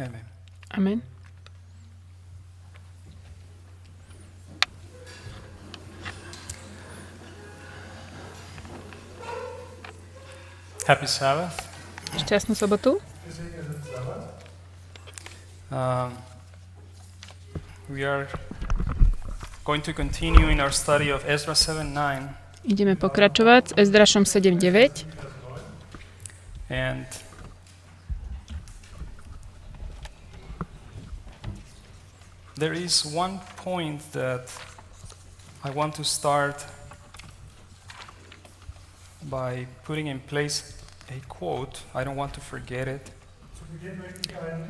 Amen. Amen. Happy Sabbath. Šťastnú sobotu. We are going to continue in our study of Ezra 7:9. Ideme pokračovať s Ezdrašom 7.9. And there is one point that I want to start by putting in place a quote. I don't want to forget it.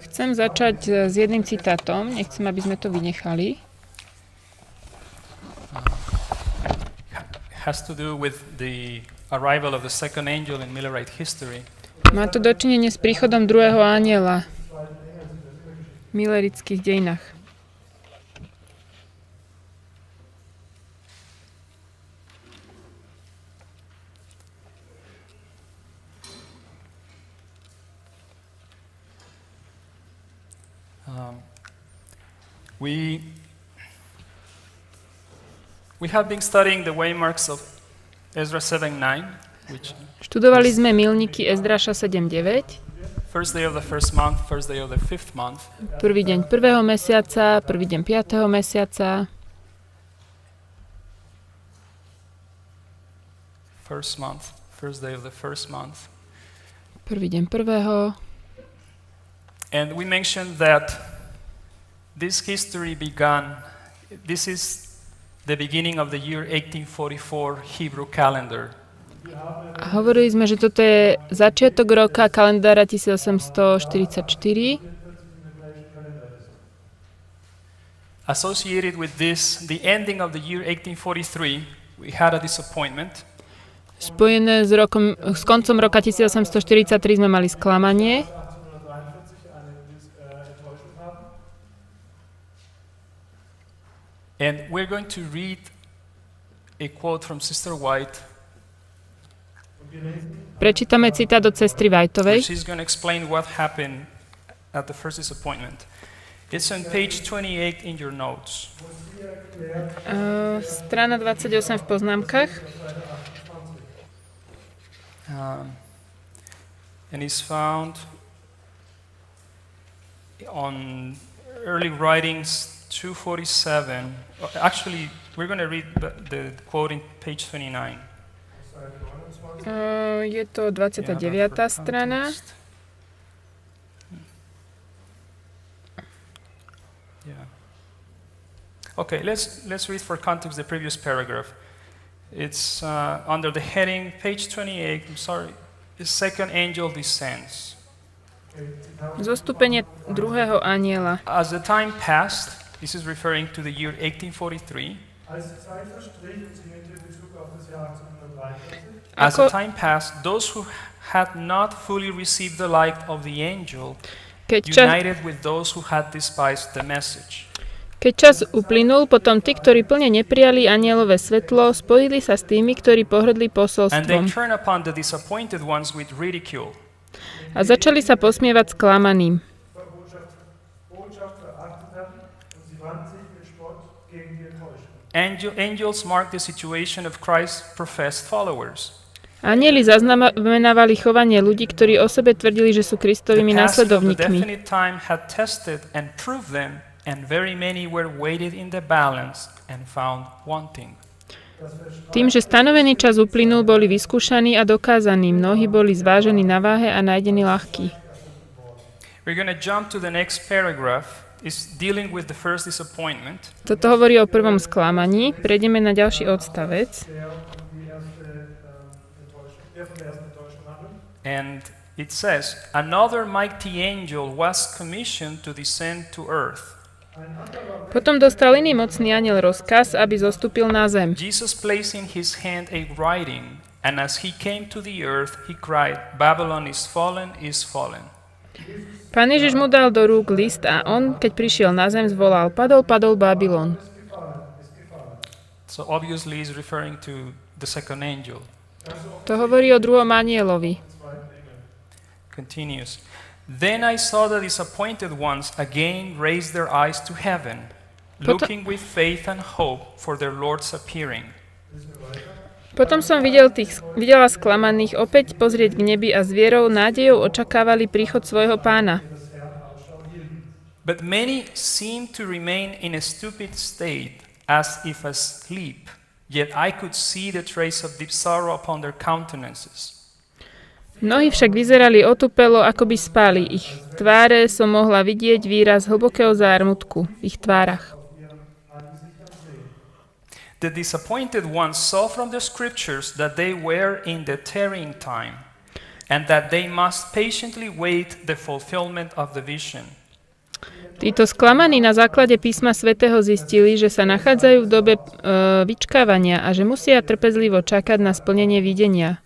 Chcem začať s jedným citátom. Nechcem, aby sme to vynechali. Has to do with the arrival of the second angel in Millerite history. Má to dočinenie s príchodom druhého anjela v millerických dejinách. We have been studying the waymarks of Ezra 7:9, which Študovali sme milníky Ezdraša 7.9. first day of the first month, first day of the fifth month. Prvý deň prvého mesiaca, prvý deň 5. mesiaca. First month, first day of the first month. Prvý deň prvého. And we mentioned that this history began, this is the beginning of the year 1844 Hebrew calendar. A hovorili sme, že toto je začiatok roka kalendára 1844. Associated with this, the ending of the year 1843, we had a disappointment. Spojené s koncom roka 1843 sme mali sklamanie. And we're going to read a quote from Sister White. Prečítame citát od sestry Whiteovej. She's going to explain what happened at the first disappointment. It's on page 28 in your notes. Strana 28 v poznámkach. And is found on early writings 247. Actually, we're going to read the quote in page 29. Je to 29. strana. Yeah. Okay, let's read for context the previous paragraph. It's under the heading, page 28, I'm sorry, the second angel descends. Zostúpenie druhého anjela. As the time passed, this is referring to the year 1843. As the time passed, those who had not fully received the light of the angel united with those who had despised the message. Keď čas uplynul, potom tí, ktorí plne neprijali anjelové svetlo, spojili sa s tými, ktorí pohrdli And they posolstvom turned upon the disappointed ones with ridicule. a začali sa posmievať sklamaným. Angels mark the situation of Christ's professed followers. Anjeli zaznamenávali chovanie ľudí, ktorí o sebe tvrdili, že sú Kristovými The passage of the následovníkmi. definite time had tested and proved them, and very many were weighted in the balance and found wanting. Tým, že stanovený čas uplynul, boli vyskúšaní a dokázaní. Mnohí boli zvážení na váhe a nájdení ľahkí. We're going to jump to the next paragraph. Is dealing with the first disappointment. Toto hovorí o prvom sklamaní. Prejdeme na ďalší odstavec. And it says, another mighty angel was commissioned to descend to earth. Potom dostal iný mocný anjel rozkaz, aby zostúpil na zem. Jesus placed in his hand a writing, and as he came to the earth, he cried, Babylon is fallen, is fallen. Pán Ježiš mu dal do rúk list a on, keď prišiel na zem, zvolal, padol, padol Babylon. So obviously he's referring to the second angel. To hovorí o druhom anjelovi. continues. Then I saw the disappointed ones again raise their eyes to heaven, looking with faith and hope for their Lord's appearing. Potom som videla sklamaných opäť pozrieť k nebi a s vierou, nádejou očakávali príchod svojho pána. But many seemed to remain in a stupid state, as if asleep, yet I could see the trace of deep sorrow upon their countenances. Mnohí však vyzerali otupelo, ako by spali. Ich tváre som mohla vidieť výraz hlbokého zármutku v ich tvárach. The disappointed ones saw from the scriptures that they were in the tarrying time, and that they must patiently wait the fulfillment of the vision. Títo sklamaní na základe písma svätého zistili, že sa nachádzajú v dobe vyčkávania a že musia trpezlivo čakať na splnenie videnia.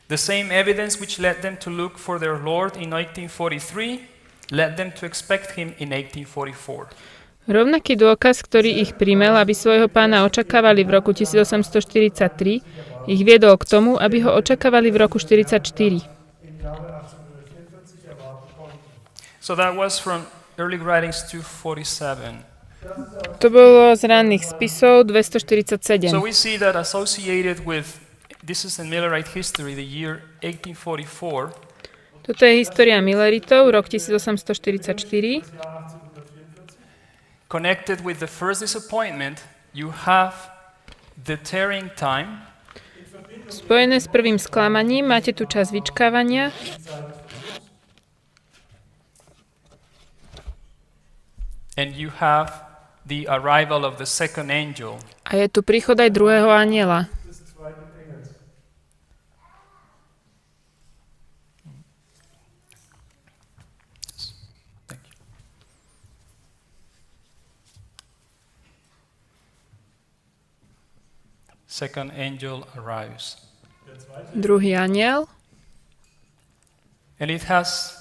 The same evidence which led them to look for their Lord in 1843 led them to expect him in 1844. Rovnaký dôkaz, ktorý ich primel, aby svojho pána očakávali v roku 1843, ich viedol k tomu, aby ho očakávali v roku 1944. So that was from early writings 247. To bolo z ranných spisov 247. So we see that associated with, this is in Millerite history, the year 1844. Toto je história Milleritov, rok 1844. Connected with the first disappointment, you have the tarrying time. Spojené s prvým sklamaním máte tu čas vyčkávania. And you have the arrival of the second angel. A je tu príchod aj druhého anjela. Second angel arrives. Druhý anjel. And it has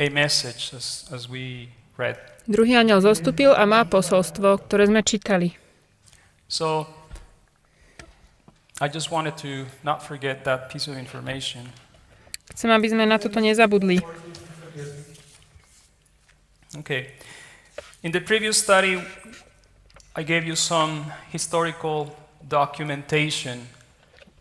a message, as we read. Druhý anjel zostúpil a má posolstvo, ktoré sme čítali. So, I just wanted to not forget that piece of information. Chcem, aby sme na toto nezabudli. Okay. In the previous study, I gave you some historical documentation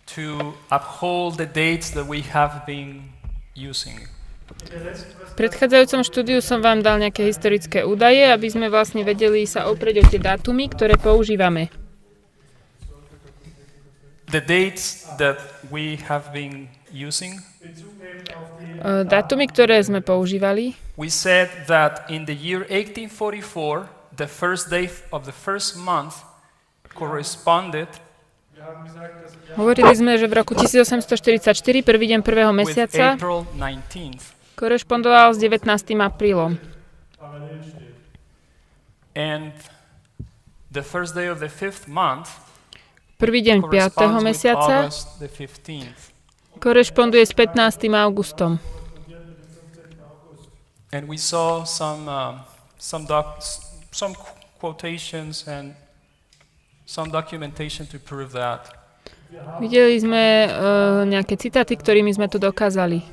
to uphold the dates that we have been using. V predchádzajúcom štúdiu som vám dal nejaké historické údaje, aby sme vlastne vedeli sa oprieť o tie dátumy, ktoré používame. The dates that we have been using. Dátumy, ktoré sme používali. We said that in the year 1844, the first day of the first month corresponded Hovorili sme, že v roku 1844, prvý deň prvého with mesiaca, April 19th. korešpondoval s 19. aprílom. And the first day of the fifth month Prvý deň 5. corresponds with mesiaca August the 15th. korešponduje s 15. augustom. And we saw some quotations and some documentation to prove that. Videli sme nejaké citáty, ktorými sme to dokázali.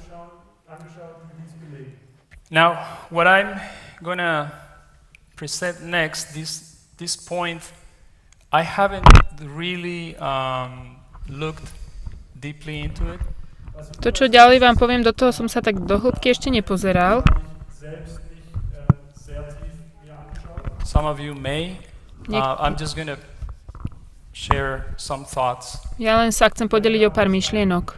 Now, what I'm going to present next, this point, I haven't really looked deeply into it. To, čo ďalej vám poviem, do toho som sa tak do hĺbky ešte nepozeral. Some of you may. I'm just going to share some thoughts. Ja len sa chcem podeliť o pár myšlienok.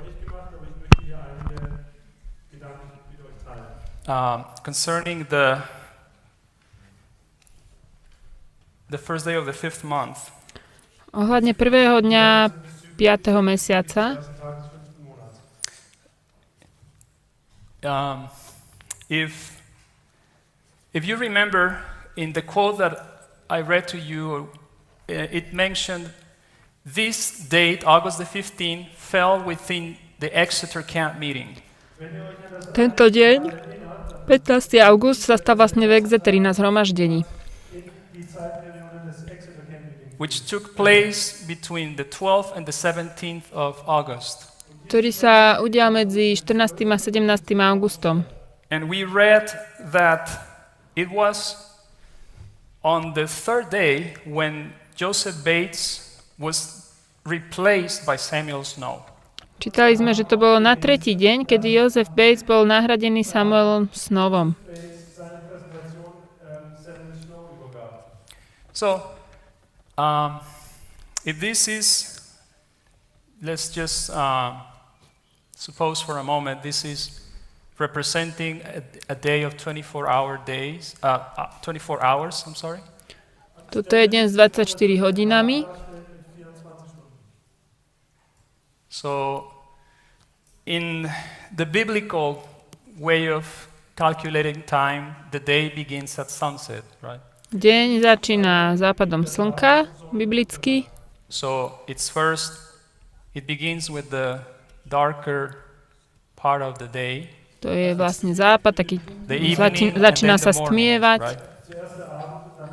Concerning the first day of the fifth month. Ohľadne prvého dňa 5. mesiaca. If you remember in the quote that I read to you, it mentioned this date, August the 15th, fell within the Exeter camp meeting. Tento deň, 15. august, sa stal vlastne v Exeteri na zhromaždení, Which took place between the 12th and the 17th of August. ktorý sa udial medzi 14. a 17. augustom. And we read that it was on the third day when Joseph Bates was replaced by Samuel Snow. Čítali sme, že to bolo na tretí deň, kedy Joseph Bates bol nahradený Samuelom Snowom. So, if this is, let's just suppose for a moment, this is representing a day of 24 hours, I'm sorry. Toto je deň s 24 hodinami. So, in the biblical way of calculating time, the day begins at sunset, right? Deň začína západom slnka, biblicky. So, it begins with the darker part of the day. To je vlastne západ, taký Začína sa stmievať.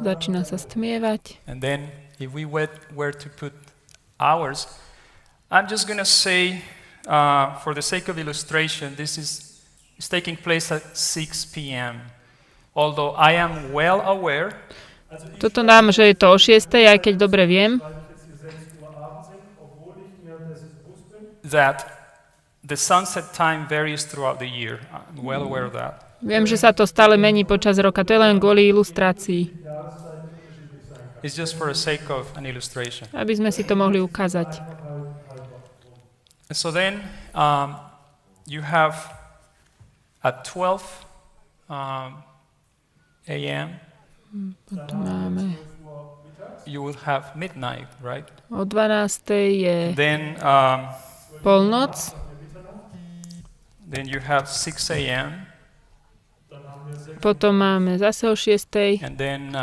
Začína sa stmievať. And then, if we were to put hours, I'm just going to say, for the sake of illustration, this is taking place at 6 p.m. Although I am well aware Toto dám, že je to o 6, aj keď dobre viem, that the sunset time varies throughout the year. I'm well aware of that. viem, že sa to stále mení počas roka. To je len kvôli ilustrácii, It's just for the sake of an illustration. aby sme si to mohli ukázať. So then you have at 12 a.m. Potom máme you will have midnight, right? o 12. je Then polnoc, then you have 6 a.m. potom máme zase o 6. and then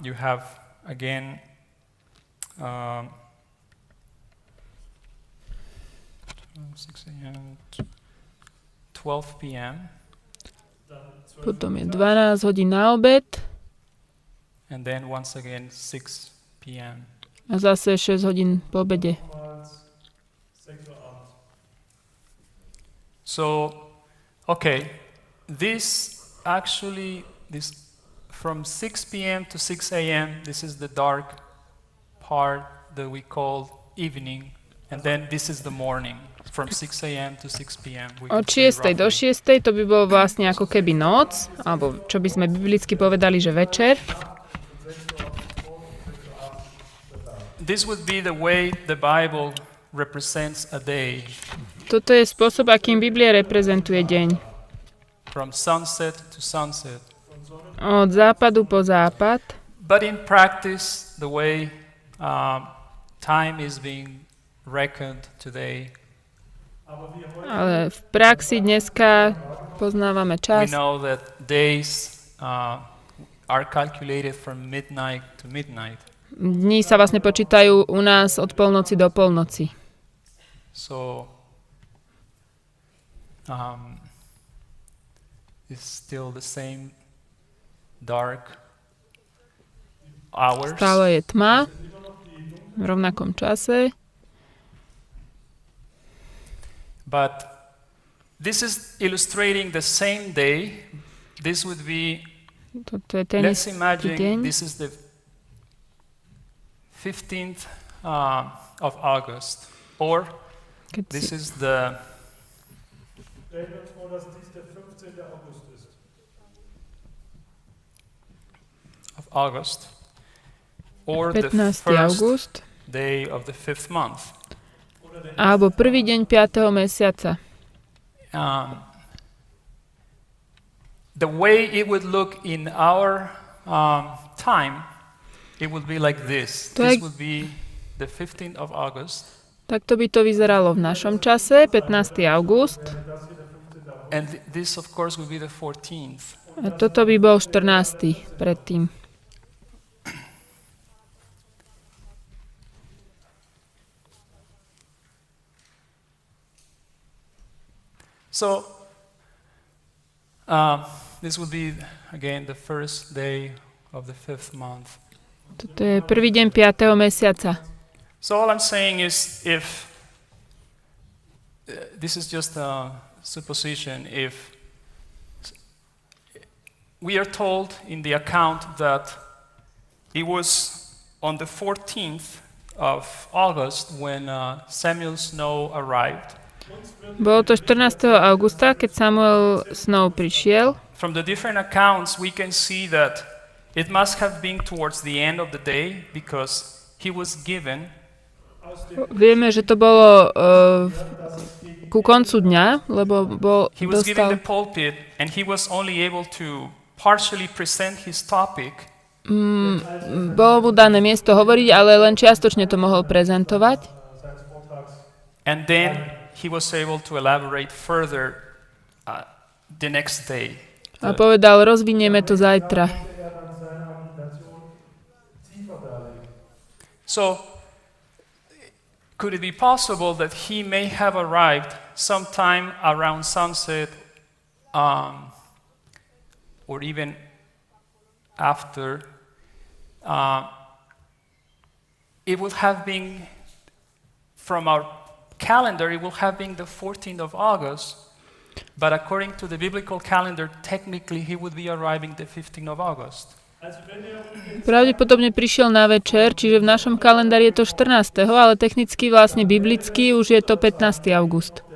you have again 6 a.m. 12 p.m. Potom je 12 hodín na obed and then once again 6 p.m. a zase 6 hodín po obede. So, okay, this from 6 p.m. to 6 a.m., this is the dark part that we call evening, and then this is the morning, from 6 a.m. to 6 p.m. Od 6. do 6. to by bolo vlastne ako keby noc, alebo čo by sme biblicky povedali, že večer. This would be the way the Bible represents a day. Toto je spôsob, akým Biblia reprezentuje deň. From sunset to sunset. Od západu po západ. But in practice, the way time is being reckoned today, Ale v praxi dneska poznávame we čas. know that days are calculated from midnight to midnight. Dni sa vlastne počítajú u nás od polnoci do polnoci. So it's still the same dark hours. Stále je tma v rovnakom čase. But this is illustrating the same day. This would be, Toto je ten let's istý imagine deň. this is the 15th of August, or Keď this si, is the of August, or the 15. first august, day of the 5th month. alebo prvý deň 5. mesiaca. The way it would look in our time, it would be like this. To This je- would be the 15th of August, Takto by to vyzeralo v našom čase, 15. august. and this, of course, would be the 14th. A toto by bol 14. predtým. So, this would be, again, the first day of the 5th month. Toto je prvý deň 5. mesiaca. So all I'm saying is, if this is just a supposition. If we are told in the account that it was on the 14th of August when Samuel Snow arrived. Bolo to 14. augusta, keď Samuel Snow prišiel. From the different accounts, we can see that it must have been towards the end of the day because he was given. Vieme, že to bolo ku koncu dňa, lebo He was given the dostal... pulpit and he was only able to partially present his topic. Bolo mu dané miesto hovoriť, ale len čiastočne to mohol prezentovať. And then he was able to elaborate further the next day. A povedal, rozvinieme to zajtra. So, could it be possible that he may have arrived sometime around sunset or even after? It would have been, from our calendar, it will have been the 14th of August, but according to the biblical calendar, technically he would be arriving the 15th of August. Pravdepodobne prišiel na večer, čiže v našom kalendári je to 14., ale technicky vlastne biblicky už je to 15. august.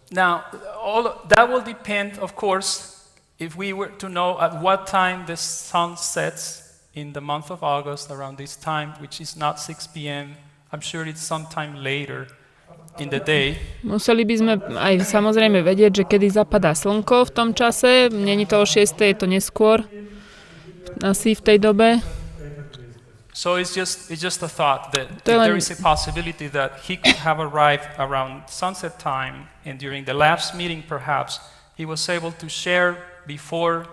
Now, that will depend, of course, if we were to know at what time the sun sets in the month of August around this time, which is not 6 p.m. I'm sure it's sometime later in the day. Museli by sme aj samozrejme vedieť, že kedy zapadá slnko v tom čase. Není to o 6, je to neskôr. Asi v tej dobe. So it's just a thought that if there is a possibility that he could have arrived around sunset time, and during the last meeting perhaps, he was able to share before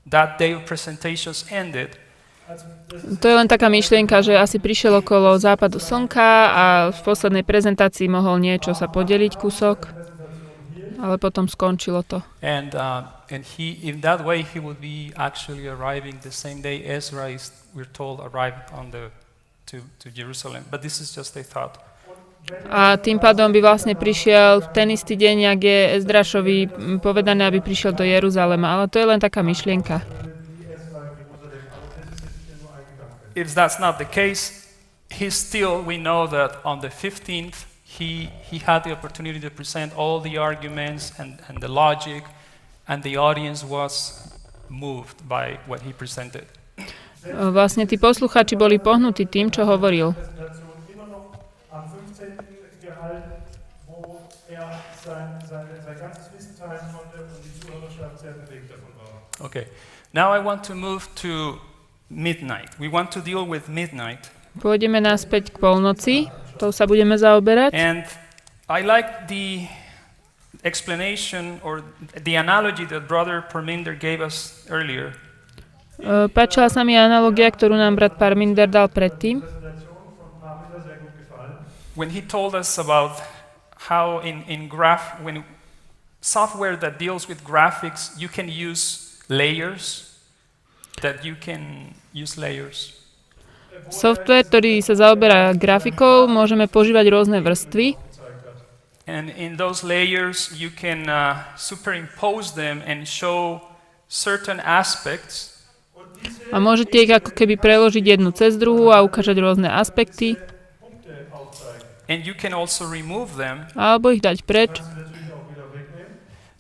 that day of presentations ended. To je len taká myšlienka, že asi prišiel okolo západu slnka a v poslednej prezentácii mohol niečo sa podeliť kúsok, ale potom skončilo to. And he, in that way, he would be actually arriving the same day Ezra is, we're told, arrived to Jerusalem. But this is just a thought. A tým pádom by vlastne prišiel v ten istý deň, ak je Ezdrašovi povedané, aby prišiel do Jeruzalema, ale to je len taká myšlienka. If that's not the case, we know that on the 15th, he had the opportunity to present all the arguments and the logic, and the audience was moved by what he presented. Vlastne tí poslucháči boli pohnutí tým, čo hovoril. Okay. Now I want to move to midnight. We want to deal with midnight. Pôjdeme naspäť k polnoci, to sa budeme zaoberať. And I like the explanation or the analogy that Brother Parminder gave us earlier. Páčila sa mi analogia, ktorú nám brat Parminder dal predtým. When he told us about how when software that deals with graphics, you can use layers. That you can use layers. Software, ktorý sa zaoberá grafikou, môžeme používať rôzne vrstvy. And in those layers you can superimpose them and show certain aspects. A môžete ich ako keby preložiť jednu cez druhú a ukážať rôzne aspekty. And you can also remove them. Alebo ich dať preč.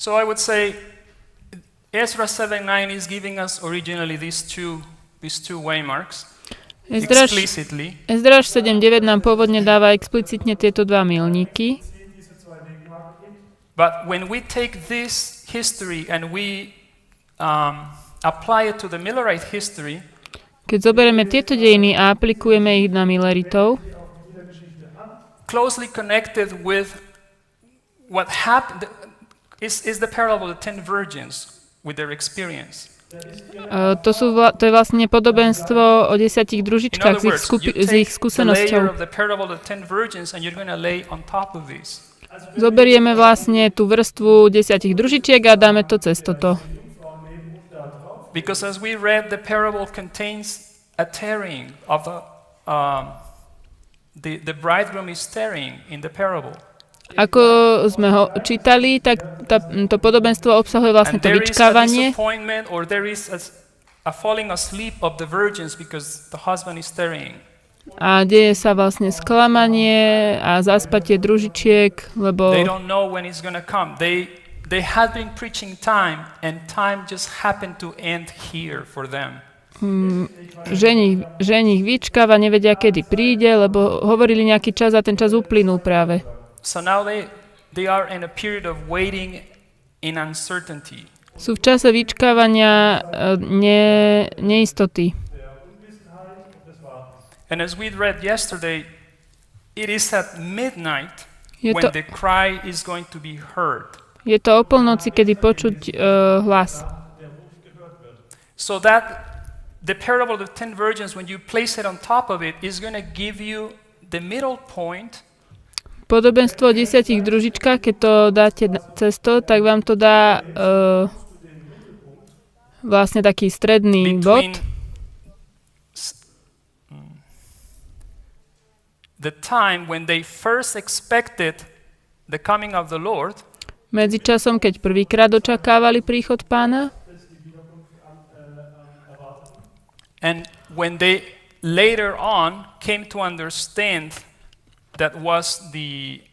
So I would say Ezra 7:9 is giving us originally these two waymarks explicitly. Ezdraž 7:9 nám pôvodne dáva explicitne tieto dva milníky. But when we take this history and we apply it to the Millerite history, keď zoberieme tieto dejiny a aplikujeme ich na Milleritov, closely connected with what happened is the parable of the 10 virgins. With their experience. To je vlastne podobenstvo o 10 družičkách s ich skúsenosťou. Zoberieme vlastne tú vrstvu 10 družičiek a dáme to cez toto. Because as we read, the parable contains a tearing of the bridegroom is tarrying in the parable. Ako sme ho čítali, tak to podobenstvo obsahuje vlastne And to there is a vyčkávanie disappointment or there is a falling asleep of the virgins because the husband is tarrying. a deje sa vlastne sklamanie a zaspatie družičiek, lebo They don't know when it's going to come. They had been preaching time and time just happened to end here for them. ženich vyčkáva, nevedia, kedy príde, lebo hovorili nejaký čas a ten čas uplynul práve. So now they are in a period of waiting in uncertainty. Sú v čase vyčkávania neistoty. And as we read yesterday, it is at midnight Je when to, the cry is going to be heard. je to o polnoci, kedy počuť hlas. So that the parable of the 10 virgins, when you place it on top of it, is going to give you the middle point. Podobenstvo o 10 družičkách, keď to dáte cez to, tak vám to dá vlastne taký stredný bod. The time when they first expected the coming of the Lord Medzi časom, keď prvýkrát očakávali príchod Pána and when they later on came to understand that was the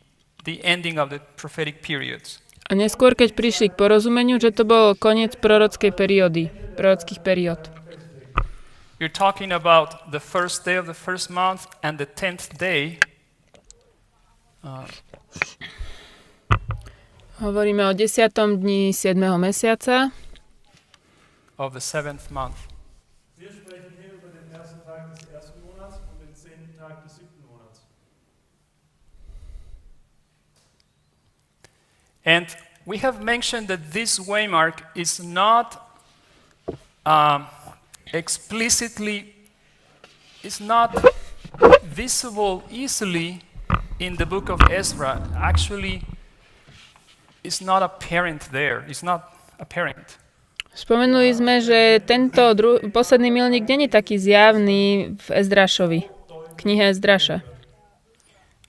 ending of the prophetic periods. a neskôr, keď prišli k porozumeniu, že to bol koniec prorockých periód. You're talking about the first day of the first month and the 10th day. Hovoríme o 10. dni 7. mesiaca Of the 7th month. Wir sprechen hier über den ersten Tag des ersten Monats und den 10. Tag des 7. Monats. And we have mentioned that this waymark is not explicitly, it's not visible easily in the book of Ezra. Actually, it's not apparent there. It's not apparent. Spomenuli sme, že tento posledný milník nie je taký zjavný v Ezdrašovi, knihe Ezdraša.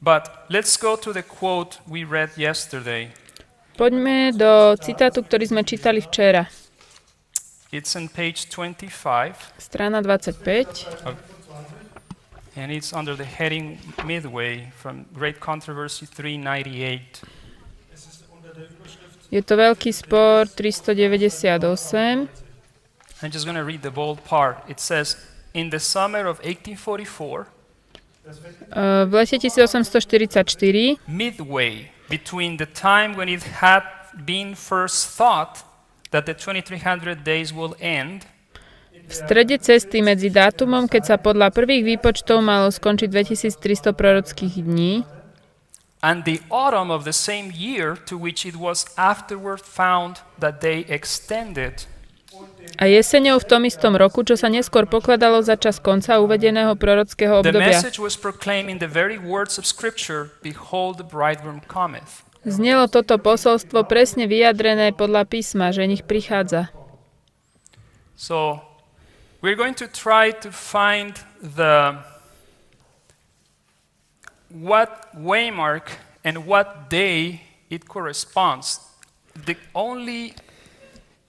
But let's go to the quote we read yesterday. Poďme do citátu, ktorý sme čítali včera. It's on page 25, Strana 25. and it's under the heading Midway from Great Controversy 398. Es ist unter der Überschrift Je to veľký spor 398. I'm just going to read the bold part. It says, in the summer of 1844, V lete 1844, midway between the time when it had been first thought that the 2300 days will end v strede cesty medzi dátumom, keď sa podľa prvých výpočtov malo skončiť 2300 prorockých dní, and the autumn of the same year to which it was afterward found that they extended, a jeseňou v tom istom roku, čo sa neskôr pokladalo za čas konca uvedeného prorockého the obdobia. message was proclaimed in the very words of Scripture, behold, the bridegroom cometh. Znelo toto posolstvo presne vyjadrené podľa písma, že nech prichádza. So we're going to try to find what waymark and what day it corresponds. The only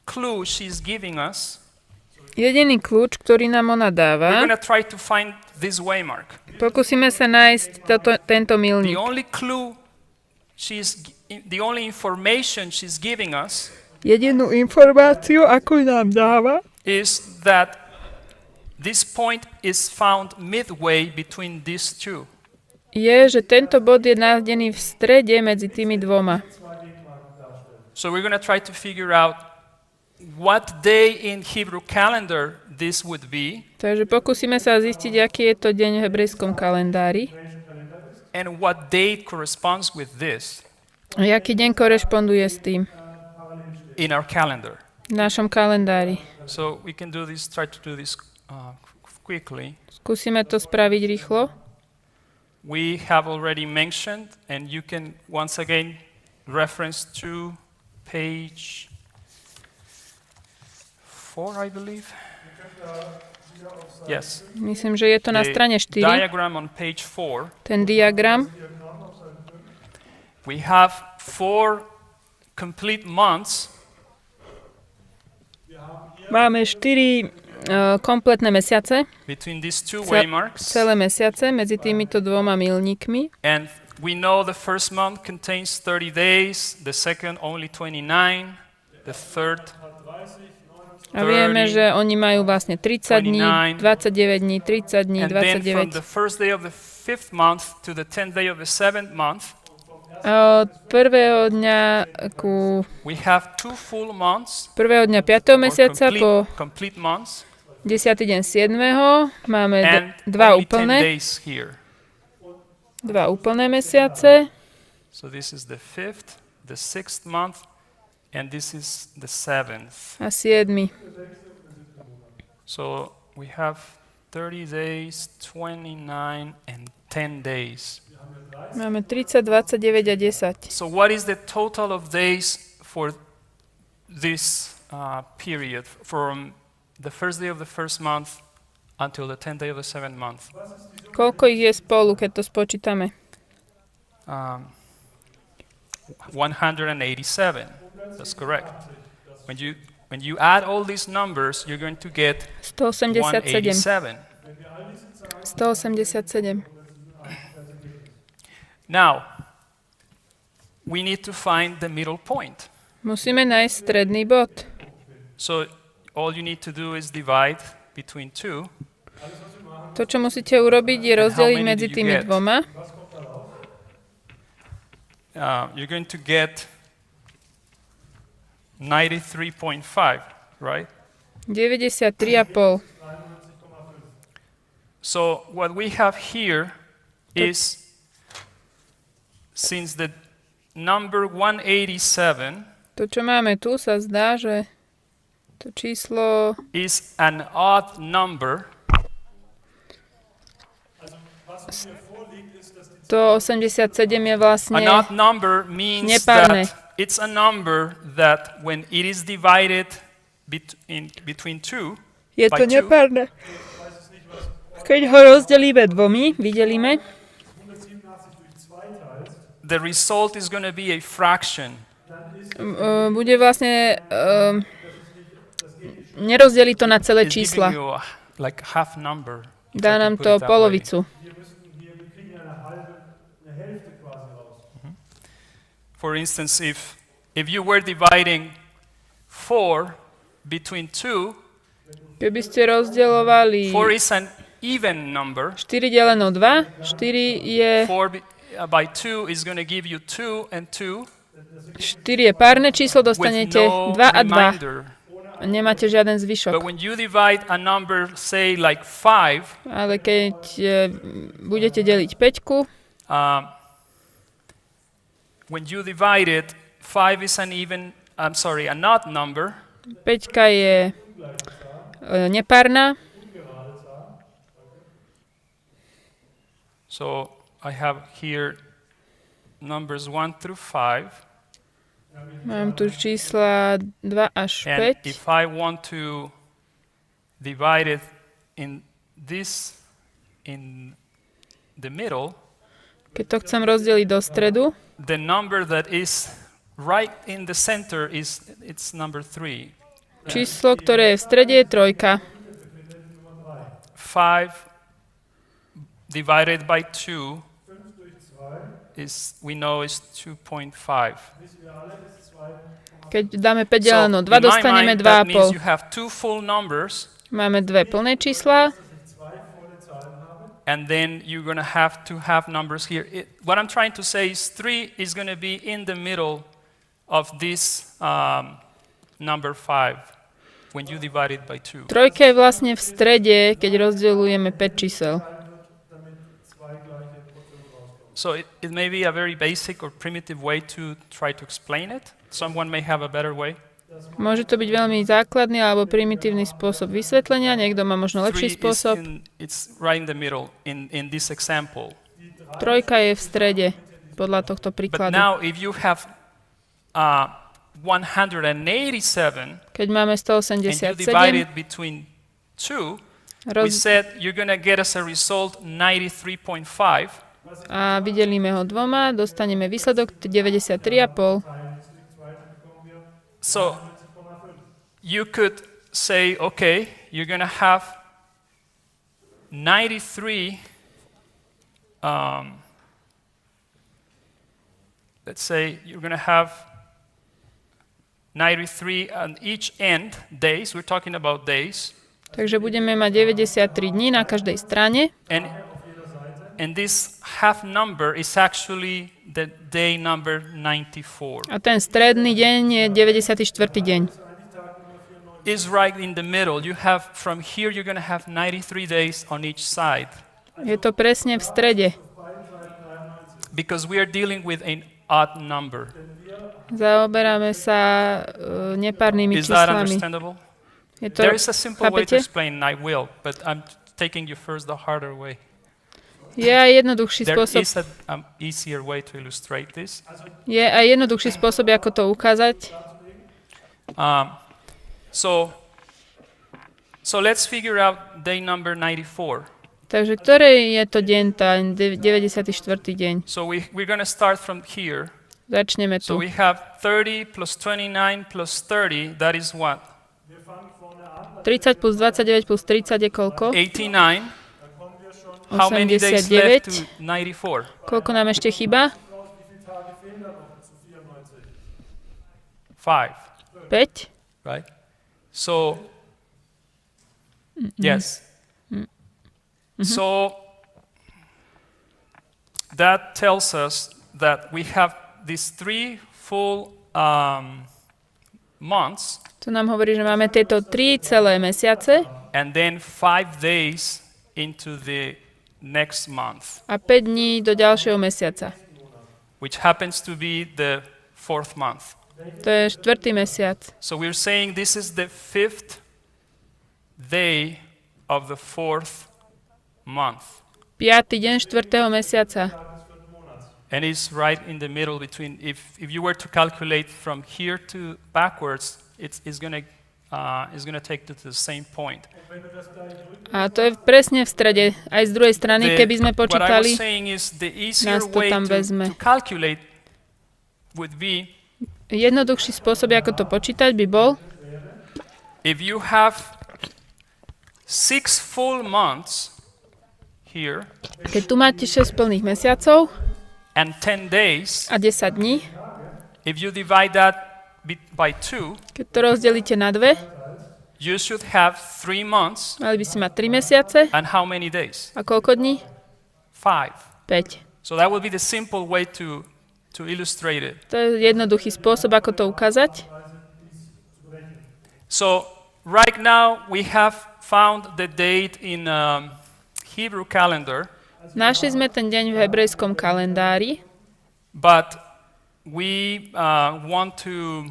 clue she's giving us, Jediný kľúč, ktorý nám ona we're dáva, going to try to find this waymark. pokúsime sa nájsť tento The milník. only clue the only information she's giving us Jedinú informáciu, akú nám dáva, is that this point is found midway between these two. je, že tento bod je nájdený v strede medzi tými dvoma. So we're going to try to figure out what day in Hebrew calendar this would be Takže pokúsime sa zistiť, aký je to deň v hebrejskom kalendári and what date corresponds with this a aký deň korešponduje s tým in our calendar. v našom kalendári. So we can try to do this quickly. Skúsime to spraviť rýchlo. We have already mentioned, and you can once again reference to page 4, I believe. Yes. Myslím, že je to na strane 4. Diagram on page 4. Ten diagram. We have 4 complete months. Máme 4 kompletné mesiace. Between these two waymarks. Celé mesiace medzi týmito dvoma milníkmi. And we know the first month contains 30 days, the second only 29, the third A vieme, že oni majú vlastne 30 dní, 29 dní, 30 dní, and then from 29. the first day of the 5th month to the 10th day of the 7th month, A od prvého dňa ku we have 2 full months, prvého dňa 5. or mesiaca po complete months, 10. deň 7. máme and dva only 10 úplné, days here. dva úplné mesiace. So this is the 5th, the 6th month, and this is the 7th. A 7. So we have 30 days, 29, and 10 days. Máme 30, 29 a 10. So what is the total of days for this period, from the first day of the first month until the 10th day of the 7th month? Koľko ich je spolu, keď to spočítame? 187. That's correct. When you add all these numbers, you're going to get 187. 187. 187. Now, we need to find the middle point. Musíme nájsť stredný bod. So all you need to do is divide between 2. To, čo musíte urobiť, je rozdeliť many medzi did you tými get? dvoma. You're going to get 93.5, right? 93,5. So what we have here is, since the number 187 To, čo máme tu, sa zdá, že to číslo is an odd number, 187 je vlastne an odd number means nepárne. that it's a number that when it is divided between 2, Je by to two. nepárne. Keď ho rozdelíme dvomi, vydelíme, the result is going to be a fraction. bude vlastne nerozdeli to na celé It's giving čísla. you like half number. if I Dá can nám put to it that way. polovicu. For instance, if you were dividing 4 between 2, Keby ste rozdeľovali 4 is an even number. 4 deleno 2, 4 je 4 by 2 is going to give you 2 and 2 4 je párne číslo, with dostanete no 2 a 2. remainder. A nemáte žiaden But zvyšok. when you divide a number, say like 5, Ale keď budete deliť 5, when you divide it, 5 is an even, an odd number. 5 je nepárna. So I have here numbers 1 through 5. Mám tu čísla 2 až And 5. if I want to divide it in the middle, Keď to chcem rozdeliť do stredu, the number that is right in the center it's number 3. číslo, ktoré je v strede, je 3. 5 divided by 2 we know is 2.5. Keď dáme 5 So deleno 2, in my dostaneme mind, that means you 2,5. have 2 full numbers, Máme dve plné čísla and then you're going to have numbers here. What I'm trying to say is 3 is going to be in the middle of this number 5 when you divide it by 2. Trojka je vlastne v strede, keď rozdeľujeme 5 čísel. So it may be a very basic or primitive way to try to explain it. Someone may have a better way. Môže to byť veľmi základný alebo primitívny spôsob vysvetlenia, niekto má možno 3 lepší spôsob. it's right in the middle in this example. Trojka je v strede, podľa tohto But príkladu. now if you have 187 Keď máme and you divide 187 it between 2, We said you're going to get as a result 93.5. A vydelíme ho 2, dostaneme výsledok 93,5. So you could say, okay, you're going to have 93, let's say you're going to have 93 on each end, days, we're talking about days. Takže budeme mať 93 dní na každej strane. And this half number is actually the day number 94. A ten stredný deň je 94. deň. Is right in the middle. You have, from here you're going to have 93 days on each side. Je to presne v strede. Because we are dealing with an odd number. Zaoberáme sa nepárnymi Is that číslami. understandable? Je to, There is a simple way to chápete? explain, and I will, but I'm taking you first the harder way. Je aj jednoduchší There spôsob. is an easier way to illustrate this. Je aj jednoduchší spôsob, ako to ukázať. So let's figure out day number 94. Takže ktorý je to deň, ten 94. deň? So we're going to start from here. Začneme So tu. we have 30 plus 29 plus 30, that is what? 30 plus 29 plus 30 je koľko? 89. How many days left to 94? Koľko nám ešte chýba? 5, 5. right? So, yes. So, that tells us that we have these 3 full months To nám hovorí, že máme tieto 3 celé mesiace and then 5 days into the next month, a 5 dní do ďalšieho mesiaca. which happens to be the 4th month. To je 4. mesiac. So we're saying this is the 5th day of the 4th month. 5. deň 4. mesiaca. And it's right in the middle between, if you were to calculate from here to backwards, it's going to take to the same point. A to je presne v strede. Aj z druhej strany, keby sme What I was počítali, saying is the easier nás to way tam to vezme. calculate would be Jednoduchší spôsob, ako to počítať, by bol, if you have 6 full months here keď tu máte 6 plných mesiacov and 10 days, a 10 dní, if you divide that by 2, keď to rozdelíte na 2, you should have 3 months. mali by ste mať 3 mesiace. And how many days? A koľko dní? 5. 5. So that would be the simple way to illustrate it. To je jednoduchý spôsob, ako to ukázať. So right now we have found the date in Hebrew calendar, Našli sme ten deň v hebrejskom kalendári, but we want to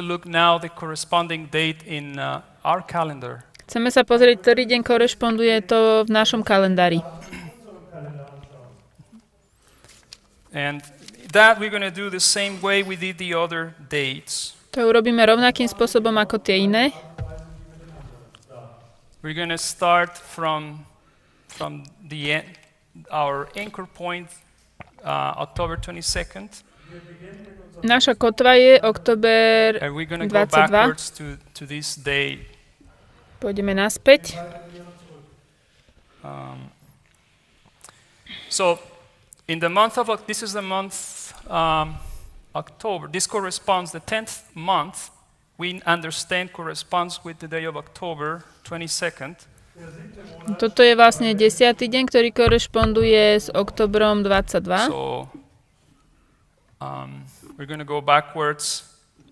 look now the corresponding date in our calendar. chceme sa pozrieť, ktorý deň korešponduje to v našom kalendári. And that we're going to do the same way we did the other dates. To urobíme rovnakým spôsobom ako tie iné. We're going to start from the our anchor point, October 22nd, Naša kotva je október and we're going to go 22. backwards to this day. Pôjdeme naspäť. So, in the month of this is the month October. This corresponds the 10th month. We understand corresponds with the day of October 22nd. Toto je vlastne 10. deň, ktorý korešponduje s oktobrom 22. So, we're going to go backwards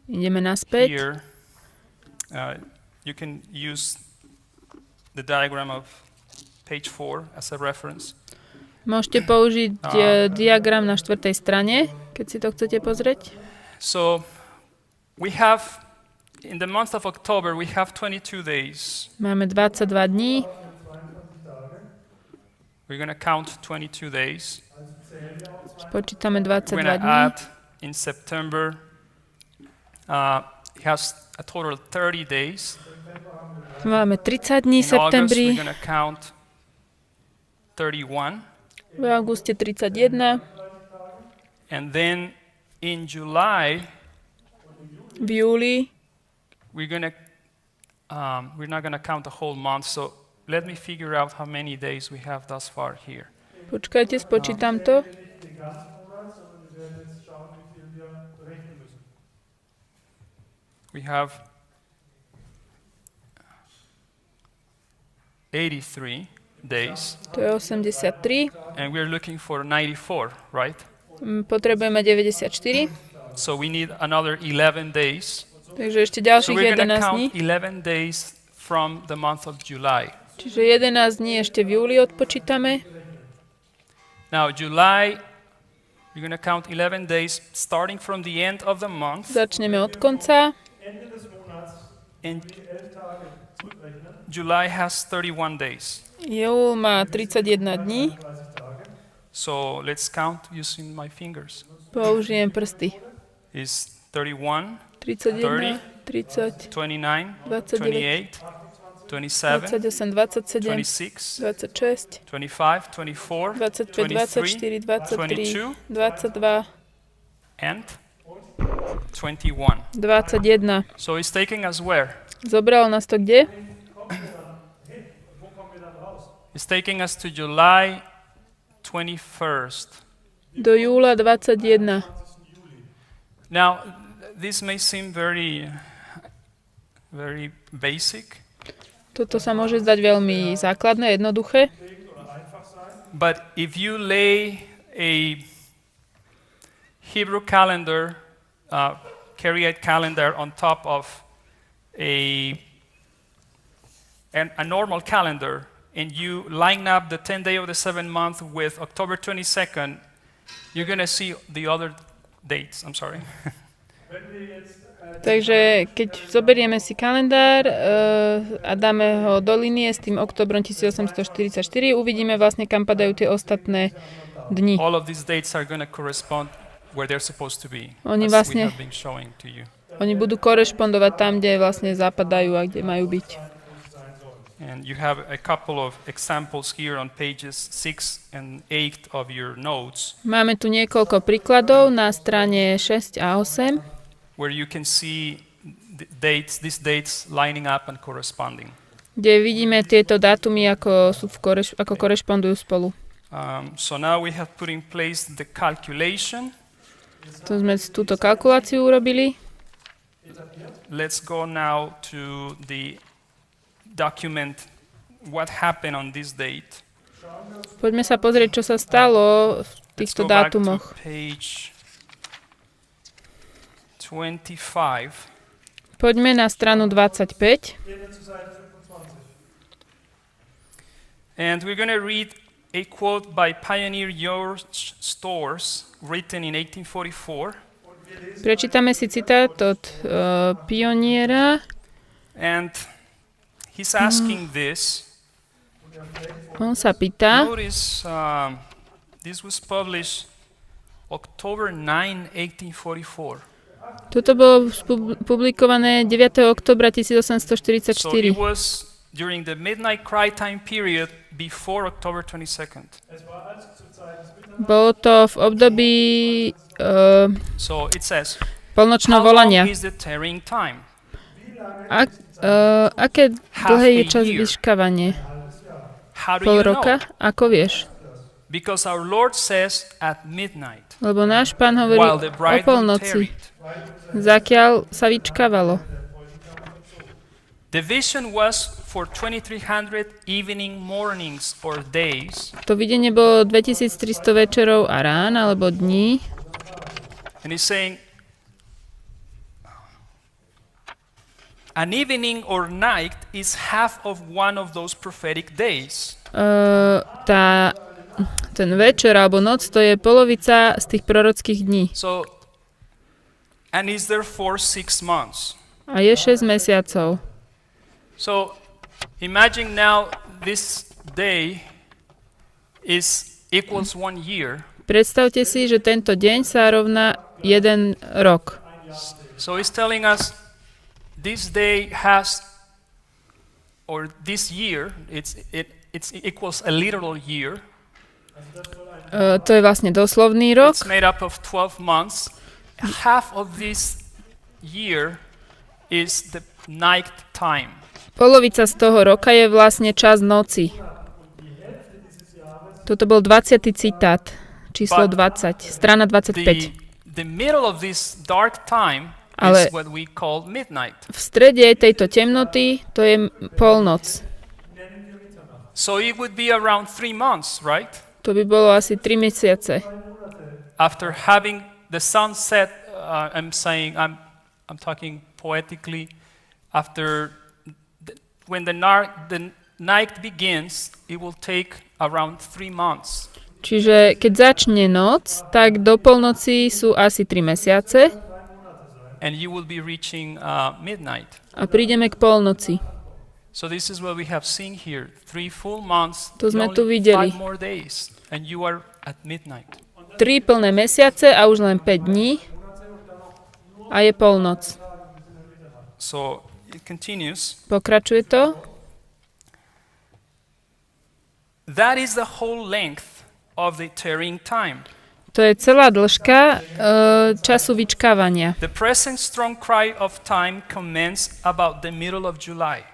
Ideme naspäť. here. You can use the diagram of page 4 as a reference. Môžete použiť diagram na 4. strane, keď si to chcete pozrieť. So, we have, in the month of October, we have 22 days. Máme 22 dní. We're going to count 22 days. Spočítame We're 22 going to dní. add in September, it has a total of 30 days. Máme 30 dní v In August, we're septembri, going to count 31. v auguste 31, And then in July, v júli we're not going to count the whole month. So let me figure out how many days we have thus far here. Počkajte, spočítam to. Nicht den ganzen Monat, sondern wir werden jetzt schauen, wie viel wir berechnen müssen. We have 83 days, To je 83. and we're looking for 94, right? Potrebujeme 94, So we need another 11 days. takže ešte So ďalších we're going to 11 dní. count 11 days from the month of July. Čiže 11 dní ešte v júli odpočítame. Now, July, we're going to count 11 days starting from the end of the month. Začneme od konca. Ende des Monats And die 11 Tage zurückrechnen, July has 31 days. Júl má 31 dní. 30 Tage. So let's count using my fingers. Použijem prsty. Is 31, 31, 30, 29, 29, 28, 27, 28, 27, 26, 26, 25, 24, 25, 24, 23, 22, and 21. 21. So it's taking us where? Zobral nás to kde? Wo kommen wir dann raus? It's taking us to July 21st. Do júla 21. Now, this may seem very basic, Toto sa môže zdať veľmi základné, jednoduché, but if you lay a Hebrew calendar, Kariite calendar on top of a normal calendar, and you line up the 10th day of the 7th month with October 22nd, you're going to see the other dates. I'm sorry. Wenn wir jetzt Takže keď zoberieme si kalendár a dáme ho do linie s tým oktobrom 1844, uvidíme vlastne, kam padajú tie ostatné dni. All of these dates are going to correspond where they're supposed to be, Oni as vlastne- we have been showing to you. Oni budú korešpondovať tam, kde vlastne zapadajú a kde majú byť. And you have a couple of examples here on pages 6 and 8 of your notes, Máme tu niekoľko príkladov na strane 6 a 8, where you can see these dates lining up and corresponding. kde vidíme tieto dátumy, ako korešpondujú spolu. So now we have put in place the calculation. To sme túto kalkuláciu urobili. Let's go now to the document what happened on this date. Poďme sa pozrieť, čo sa stalo v Let's týchto go back to dátumoch. page 25. Poďme na stranu 25. gehen wir zur Seite 25. And we're going to read a quote by Pioneer George Stores, written in 1844. Prečítame si citát od pioniera. And he's asking this. On sa pýta, Notice this was published October 9, 1844. toto bolo publikované 9. oktobra So 1844. it was during the midnight cry time period before October 22nd. Es war also zur Zeit des Mitternachts. Bolo to v období So it says, polnočného how long volania. is the tarrying time? Aké dlhé je čas vyškávanie? How do Pol you know? roka? Ako vieš? Because our Lord says at midnight, Lebo náš pán hovorí while the o bridegroom polnoci, tarried. zakiaľ sa vyčkávalo. The vision was for 2300 evening mornings or days, To videnie bolo 2300 večerov a rán alebo dní. and he's saying an evening or night is half of one of those prophetic days. Ten večer alebo noc, to je polovica z tých prorockých dní. So, and is therefore 6 months. A je 6 mesiacov. So, imagine now this day equals 1 year. Predstavte si, že tento deň sa rovná 1 rok. So he's telling us this day has or this year, it equals a literal year. To je vlastne doslovný rok. It's made up of 12 months. Half of this year is the night time. Polovica z toho roka je vlastne čas noci. Toto bol 20. citát, číslo 20, strana 25. The middle of this dark time Ale is what we call midnight. v strede tejto temnoty to je polnoc. So it would be around 3 months, right? To by bolo asi 3 mesiace. After having the sun set, I'm talking poetically, when the night begins, it will take around 3 months. Čiže keď začne noc, tak do polnoci sú asi 3 mesiace And you will be reaching midnight. a prídeme k polnoci. So this is what we have seen here. 3 full months, To sme only tu videli. 5 more days, and you are at midnight. 3 plné mesiace a už len 5 dní a je polnoc. So it continues. Pokračuje to. That is the whole length of the tarrying time. To je celá dĺžka času vyčkávania. The present strong cry of time commenced about the middle of July.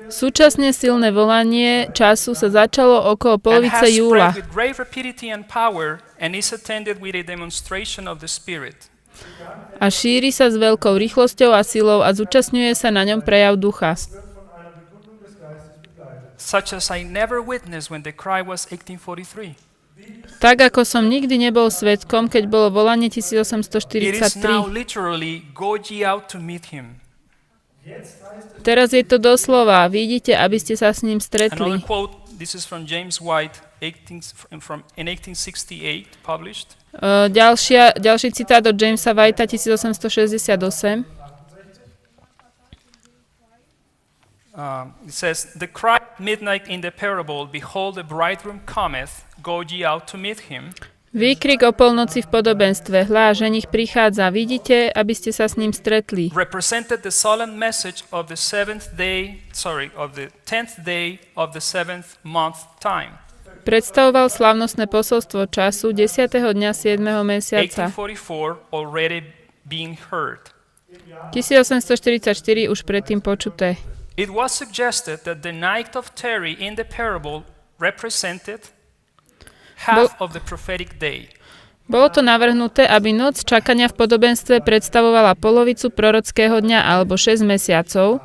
Súčasne silné volanie času sa začalo okolo And polovice has júla spread with great rapidity and power and is attended with a demonstration of the Spirit. a šíri sa s veľkou rýchlosťou a silou a zúčastňuje sa na ňom prejav ducha. Such as I never witnessed when the cry was 1843. Tak ako som nikdy nebol svedkom, keď bolo volanie It is now 1843. literally, go ye out to meet him. Teraz je to doslova, vidíte, aby ste sa s ním Another stretli. quote, this is from James White, in 1868, published. Ďalší citát od Jamesa Whitea 1868. It says, the cry at midnight in the parable, behold, the bridegroom cometh, go ye out to meet him. Výkrik o polnoci v podobenstve. Hľa, ženich prichádza. Vidíte, aby ste sa s ním stretli. Represented the solemn message of the 10th day of the 7th month time. Predstavoval slávnostné posolstvo času 10. dňa 7. mesiaca. 1844 already being heard. 1844 už predtým počuté. It was suggested that the night of Terry in the parable represented half of the prophetic day. Bolo to navrhnuté, aby noc čakania v podobenstve predstavovala polovicu prorockého dňa alebo 6 mesiacov.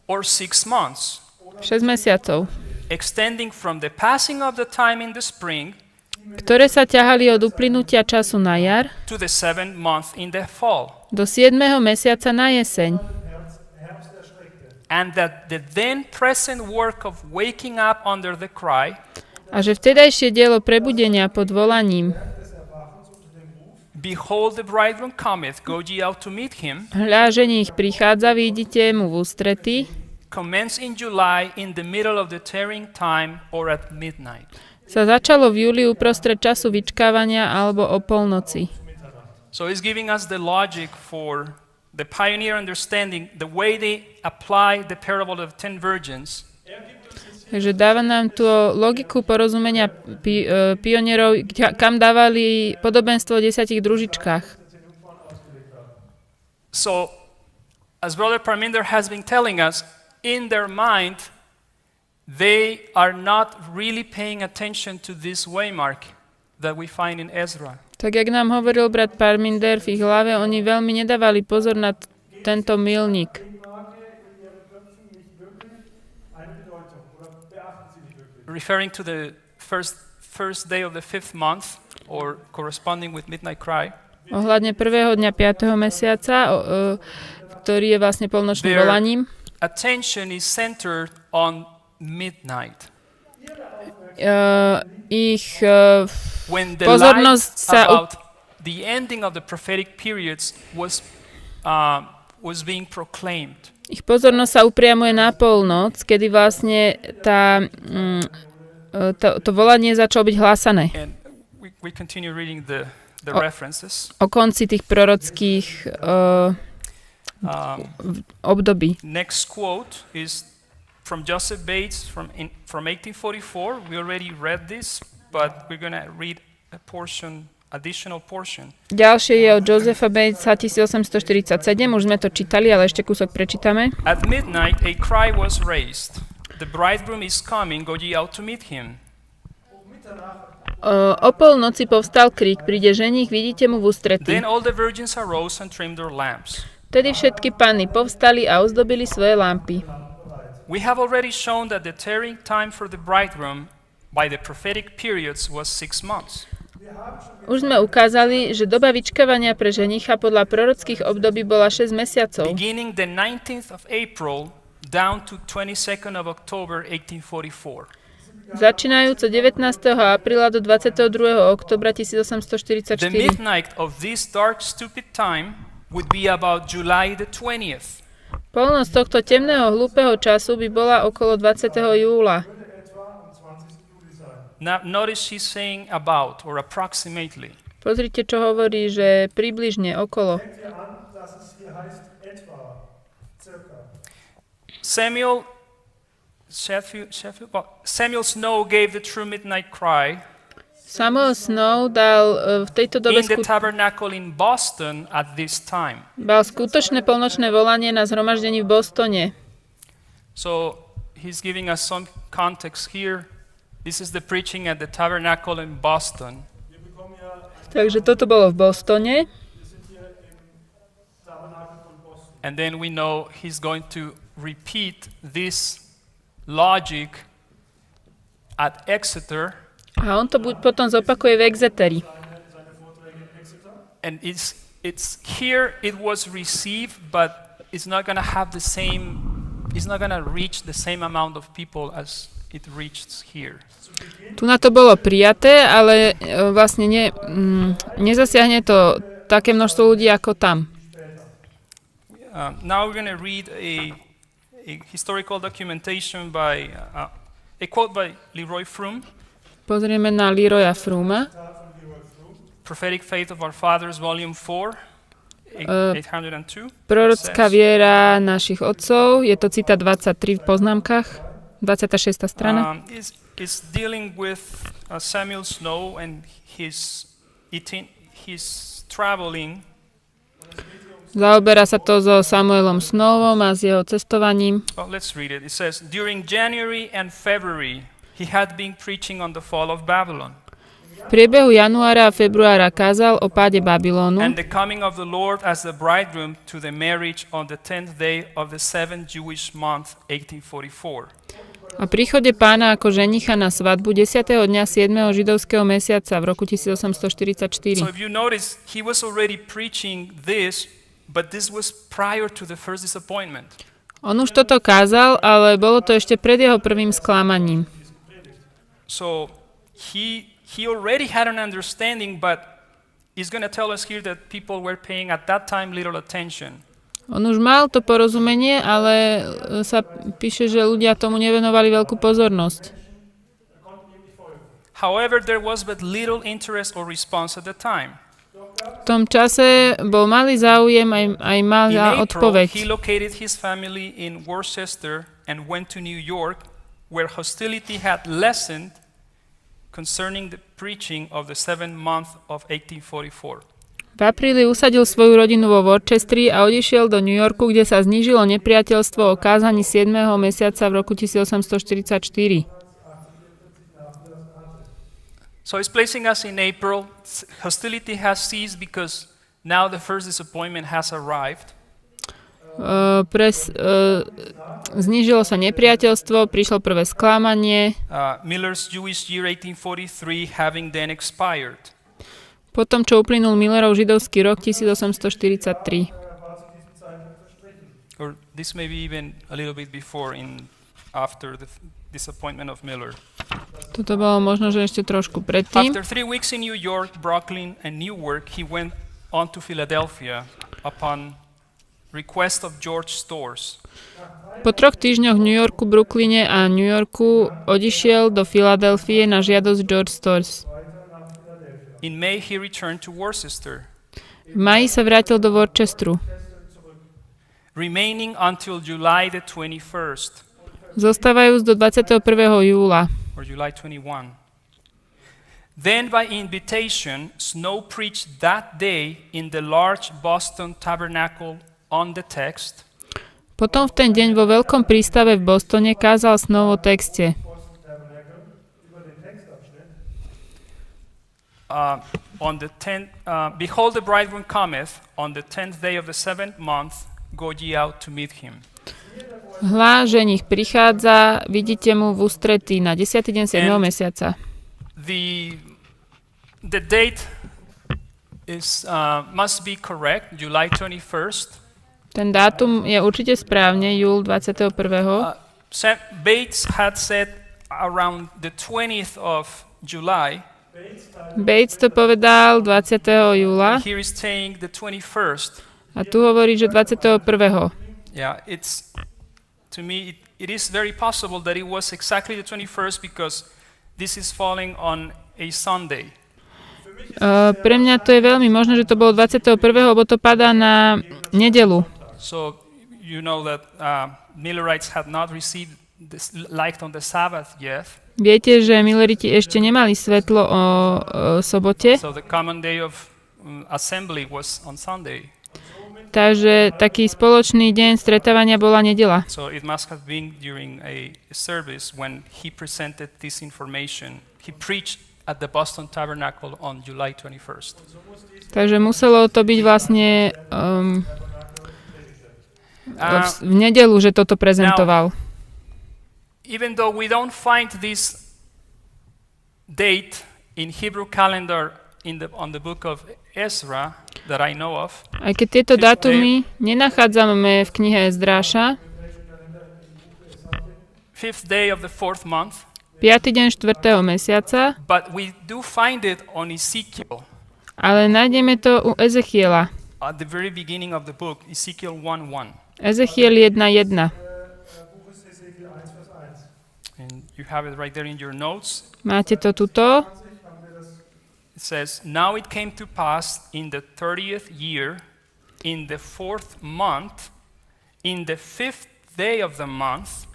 Or 6 months, 6 mesiacov, extending from the passing of the time in the spring ktoré sa ťahali od uplynutia času na jar to the 7th month in the fall. do 7. mesiaca na jeseň. And that the then present work of waking up under the cry A že vtedajšie dielo prebudenia pod volaním behold the bridegroom cometh, go ye out to meet him, hľa, ženích prichádza, vidíte mu v ústrety, commence in July in the middle of the tarrying time or at midnight. sa začalo v júli uprostred času vyčkávania alebo o polnoci. So it's giving us the logic for the pioneer understanding, the way they apply the parable of 10 virgins. Takže dáva nám tu logiku porozumenia pionierov, kam dávali podobenstvo o 10 družičkách. So, as Brother Parminder has been telling us, in their mind, they are not really paying attention to this waymark that we find in Ezra. Tak jak nám hovoril brat Parminder, v ich hlave oni veľmi nedávali pozor na tento milník. Referring to the first day of the 5th month, or corresponding with midnight cry, Ohľadne prvého dňa 5. mesiaca, ktorý je vlastne polnočným volaním, attention is centered on midnight. Ich When the pozornosť light sa about the ending of the prophetic periods was being proclaimed. Ich pozornosť sa upriamuje na polnoc, kedy vlastne to volanie začalo byť hlásané. And we continue reading the references. O konci tých prorockých období. Next quote is from Joseph Bates from 1844. We already read this, but we're going to read a additional portion. Ďalšie je od Josepha Batesa 1847, už sme to čítali, ale ešte kúsok prečítame. At midnight a cry was raised. The bridegroom is coming, go ye out to meet him. O polnoci povstal krík, príde ženích, vidíte mu v ústretí. Then all the virgins arose and trimmed their lamps. Vtedy všetky panny povstali a ozdobili svoje lampy. We have already shown that the tarrying time for the bridegroom by the prophetic periods was 6 months. Už sme ukázali, že doba vyčkávania pre ženicha podľa prorockých období bola 6 mesiacov. Beginning the 19th of April down to 22nd of October 1844. Začínajúco 19. apríla do 22. oktobra 1844. The midnight of this dark stupid time would be about July the 20th. Polnoc tohto temného hlúpeho času by bola okolo 20. júla. Now notice she's saying about or approximately. Pozrite, čo hovorí, že približne okolo. Samuel Snow gave the true midnight cry Samuel Snow dal v tejto dobe in the tabernacle in Boston at this time. Dal skutočné polnočné volanie na zhromaždení v Bostone. So he's giving us some context here. This is the preaching at the tabernacle in Boston. Takže toto bolo v Bostone. And then we know he's going to repeat this logic at Exeter. A on to potom zopakuje v Exeteri. And it's here it was received, but it's not going to have the same, it's not going to reach the same amount of people as it reached here. Tu na to bolo prijaté, ale vlastne nezasiahne to také množstvo ľudí ako tam. Now we're going to read a historical documentation by a quote by Leroy Froome. Pozrieme na Leroya Frooma. Prophetic Faith of Our Fathers, Volume 4, 802. Prorocká viera našich otcov. Je to citát 23 v poznámkach. 26. strana. It's dealing with Samuel Snow and his traveling. Zaoberá sa to so Samuelom Snowom a s jeho cestovaním. Well, let's read it. It says, during January and February, he had been preaching on the fall of Babylon. V priebehu januára a februára kázal o páde Babylonu And the coming of the Lord as the bridegroom to the marriage on the 10th day of the 7th Jewish month, 1844. a príchode pána ako ženicha na svadbu 10. dňa 7. židovského mesiaca v roku 1844. So if you notice, he was already preaching this, but this was prior to the first disappointment. On už toto kázal, ale bolo to ešte pred jeho prvým sklamaním. So he already had an understanding, but he's going to tell us here that people were paying at that time little attention. On už mal to porozumenie, ale sa píše, že ľudia tomu nevenovali veľkú pozornosť. However, there was but little interest or response at the time. V tom čase bol malý záujem aj malá In April, odpoveď. he located his family in Worcester and went to New York, where hostility had lessened concerning the preaching of the 7th month of 1844. V apríli usadil svoju rodinu vo Worcesteri a odišiel do New Yorku, kde sa znížilo nepriateľstvo o kázaní 7. mesiaca v roku 1844. So he's placing us in April. Hostility has ceased because now the first disappointment has arrived. Znížilo sa nepriateľstvo, prišlo prvé sklamanie. Miller's Jewish year 1843 having then expired. Potom, čo uplynul Millerov židovský rok 1843. Or this may be even a little bit before, after the disappointment of Miller. Toto bolo možno, že ešte trošku predtým. After 3 weeks in New York, Brooklyn, and Newark, he went on to Philadelphia upon request of George Storrs. Po 3 týždňoch v New Yorku, Brooklyne a New Yorku odišiel do Filadelfie na žiadosť George Storrs. In May, he returned to Worcester, V máji sa vrátil do Worcesteru. remaining until July the 21st. zostávajúc do 21. júla. or July 21. Then by invitation, Snow preached that day in the large Boston Tabernacle on the text. Potom v ten deň vo veľkom prístave v Bostone kázal Snow o texte. On the 10th, behold, the bridegroom cometh on the 10th day of the 7th month, go ye out to meet him. Hľa, ženich prichádza, vidíte mu v ústretí na 10. deň 7. mesiaca. The date is must be correct, July 21st. Ten dátum je určite správne, júl 21. Bates had said around the 20th of July. Bates to povedal 20. júla Here is saying the 21st. a tu hovorí, že 21. Yeah, it's to me it is very possible that it was exactly the 21st because this is falling on a Sunday. Pre mňa to je veľmi možné, že to bolo 21., lebo to padá na nedelu. So you know that Millerites had not received this light on the Sabbath yet. Viete, že Milleriti ešte nemali svetlo o sobote, So the common day of assembly was on Sunday. takže taký spoločný deň stretávania bola nedela. So it must have been during a service when he presented this information. He preached at the Boston Tabernacle on July 21st. Takže muselo to byť vlastne v nedelu, že toto prezentoval. Even though we don't find this date in Hebrew calendar on the book of Ezra that I know of. Aj keď tieto dátumy nenachádzame v knihe Ezdráša, 5th day of the 4th month. 5. deň 4. mesiaca, But we do find it on Ezekiel. ale nájdeme to u Ezechiela. At the very beginning of the book, Ezekiel 1:1. Ezechiel 1.1. And you have it right there in your notes. Máte to tuto. It says, now it came to pass in the 30th year, in the 4th month, in the 5th day of the month,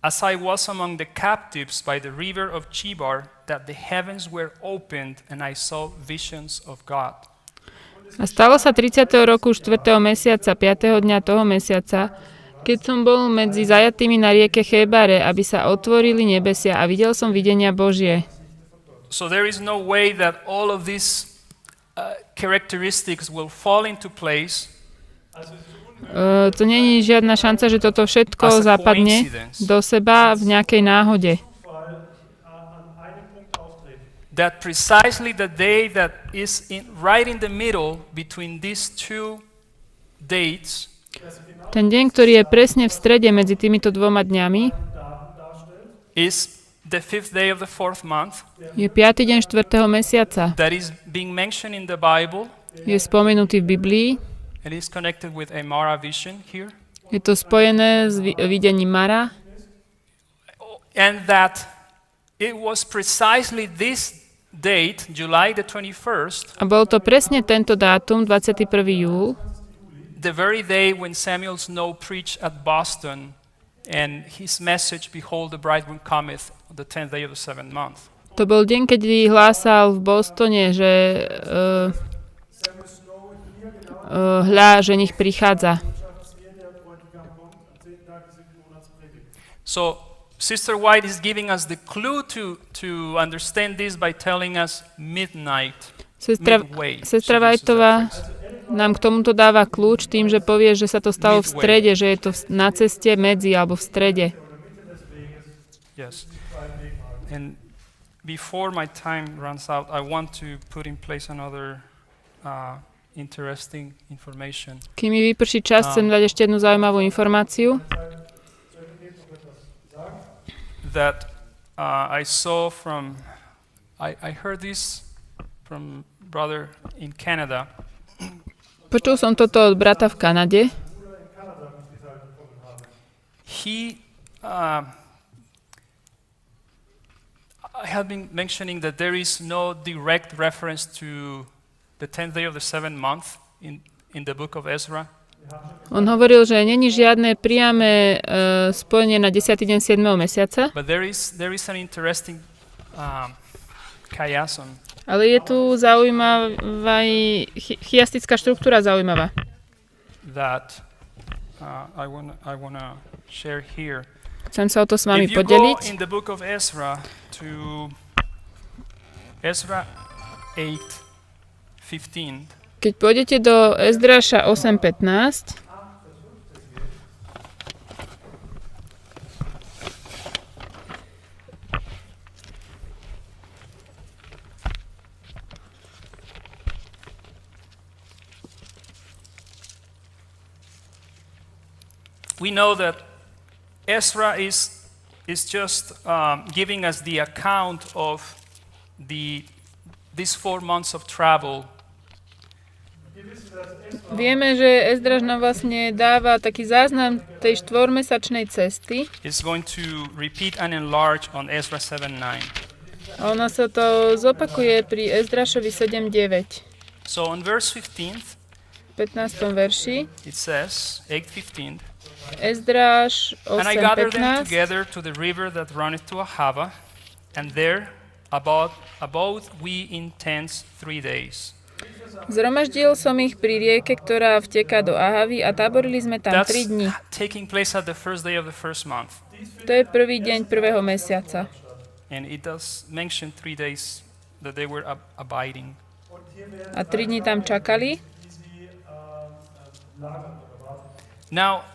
as I was among the captives by the river of Chebar, that the heavens were opened and I saw visions of God. A stalo sa 30. roku 4. mesiaca, 5. dňa toho mesiaca, keď som bol medzi zajatými na rieke Chébare, aby sa otvorili nebesia a videl som videnia Božie. So there is no way that all of these characteristics will fall into place. To nie je žiadna šanca, že toto všetko zapadne do seba v nejakej náhode. That precisely the day that is right in the middle between these two dates Ten deň, ktorý je presne v strede medzi týmito dvoma dňami, is the 5th day of the 4th month. je 5. deň 4. mesiaca. That is being mentioned in the Bible. Je spomenutý v Biblii. It is connected with a Mara vision here. Je to spojené s videním Mara. And that it was precisely this date, July the 21st, A bol to presne tento dátum, 21. júl, the very day when Samuel Snow preached at Boston and his message, behold, the bridegroom cometh, on the 10th day of the 7th month. to bol deň, keď hlásal v Bostone, že hľa, že nich prichádza. So Sister White is giving us the clue to understand this by telling us midnight. Sestra Whiteová nám k tomuto dáva kľúč tým, že povie, že sa to stalo v strede, že je to na ceste medzi alebo v strede. Yes. And before my time runs out, I want to put in place another interesting information. Kým mi vyprší čas, chcem dať ešte jednu zaujímavú informáciu. That I saw from, I heard this from brother in Canada. Počul som toto od brata v Kanade. He had been mentioning that there is no direct reference to the 10th day of the 7th month in the book of Ezra. On hovoril, že není žiadne priame spojenie na 10. deň 7. mesiaca, but there is an interesting chiasm. ale je tu zaujímavá chiastická štruktúra zaujímavá. That I wanna share here. Chcem sa o to s vami If you go podeliť. in the book of Ezra to Ezra 8:15, Keď pôjdete do Ezdraša 8.15, we know that Ezra is just giving us the account of these 4 months of travel. vieme, že Ezdraš nám vlastne dáva taký záznam tej 4-mesačnej cesty. It's going to repeat and enlarge on Ezra 7:9. A ona sa to zopakuje pri Ezdrašovi 7.9. So on verse 15, V 15. verši it says, 8:15, Ezdraš and I gathered them 8.15. together to the river that runneth to Ahava, and there abode we in tents 3 days. Zhromaždil som ich pri rieke, ktorá vteká do Ahavy a táborili sme tam That's 3 dni. taking place at the first day of the first month. To je prvý deň prvého mesiaca. And it does mention 3 days that they were abiding. A 3 dni tam čakali. Now,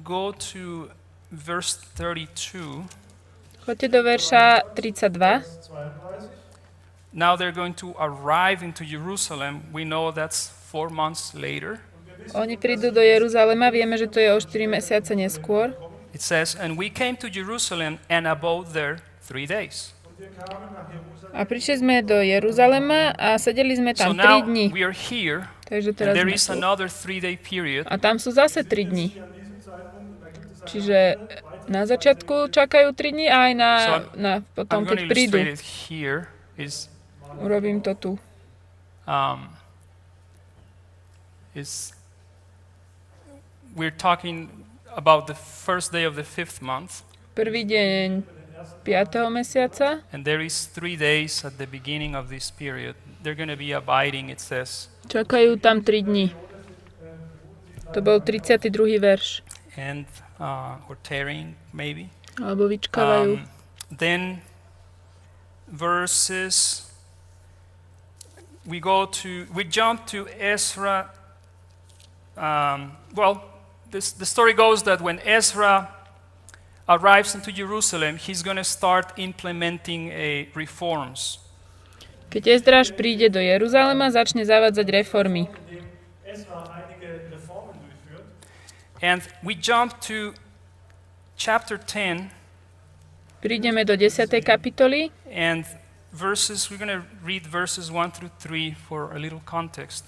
go to verse 32. Choďte do verša 32. Now they're going to arrive into Jerusalem. We know that's 4 months later. Oni prídu do Jeruzalema, vieme, že to je o 4 mesiace neskôr. It says, and we came to Jerusalem and abode there 3 days. A prišli sme do Jeruzalema a sedeli sme So tam now 3 dni. we are here, Takže and teraz there sme is tu. another 3-day period. A tam sú zase 3 dni. Čiže na začiatku čakajú 3 dni a aj potom, I'm keď going to prídu. illustrate it here. Urobím to tu. We're talking about the first day of the 5th month, Prvý deň 5. mesiaca and there is 3 days at the beginning of this period. They're going to be abiding, it says, čakajú tam 3 dni. To bol 32. verš. and or tarrying maybe. Alebo vyčkávajú. Then verses, we jump to Ezra. The story goes that when Ezra arrives into Jerusalem, he's going to start implementing reforms. Keď Ezdraš príde do Jeruzalema, začne zavádzať reformy. And we jump to chapter 10, Prídeme do 10. kapitoly and we're going to read verses 1 through 3 for a little context.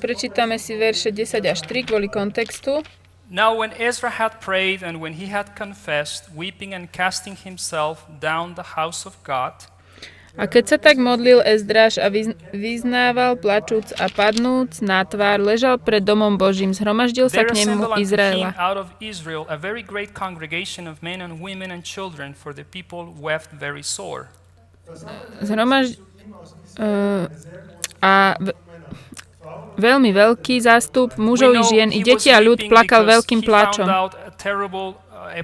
Prečítame si verše 10 až 3 kvôli kontextu. Now when Ezra had prayed and when he had confessed, weeping and casting himself down the house of God, A keď sa tak modlil Ezdraš a vyznával, plačúc a padnúc na tvár, ležal pred domom Božím, zhromaždil sa there k nemu assembled unto him Izraela. out of Israel a very great congregation of men and women and children, for the people wept very sore. Veľmi veľký zástup mužov i žien, i deti a ľud plakal veľkým pláčom.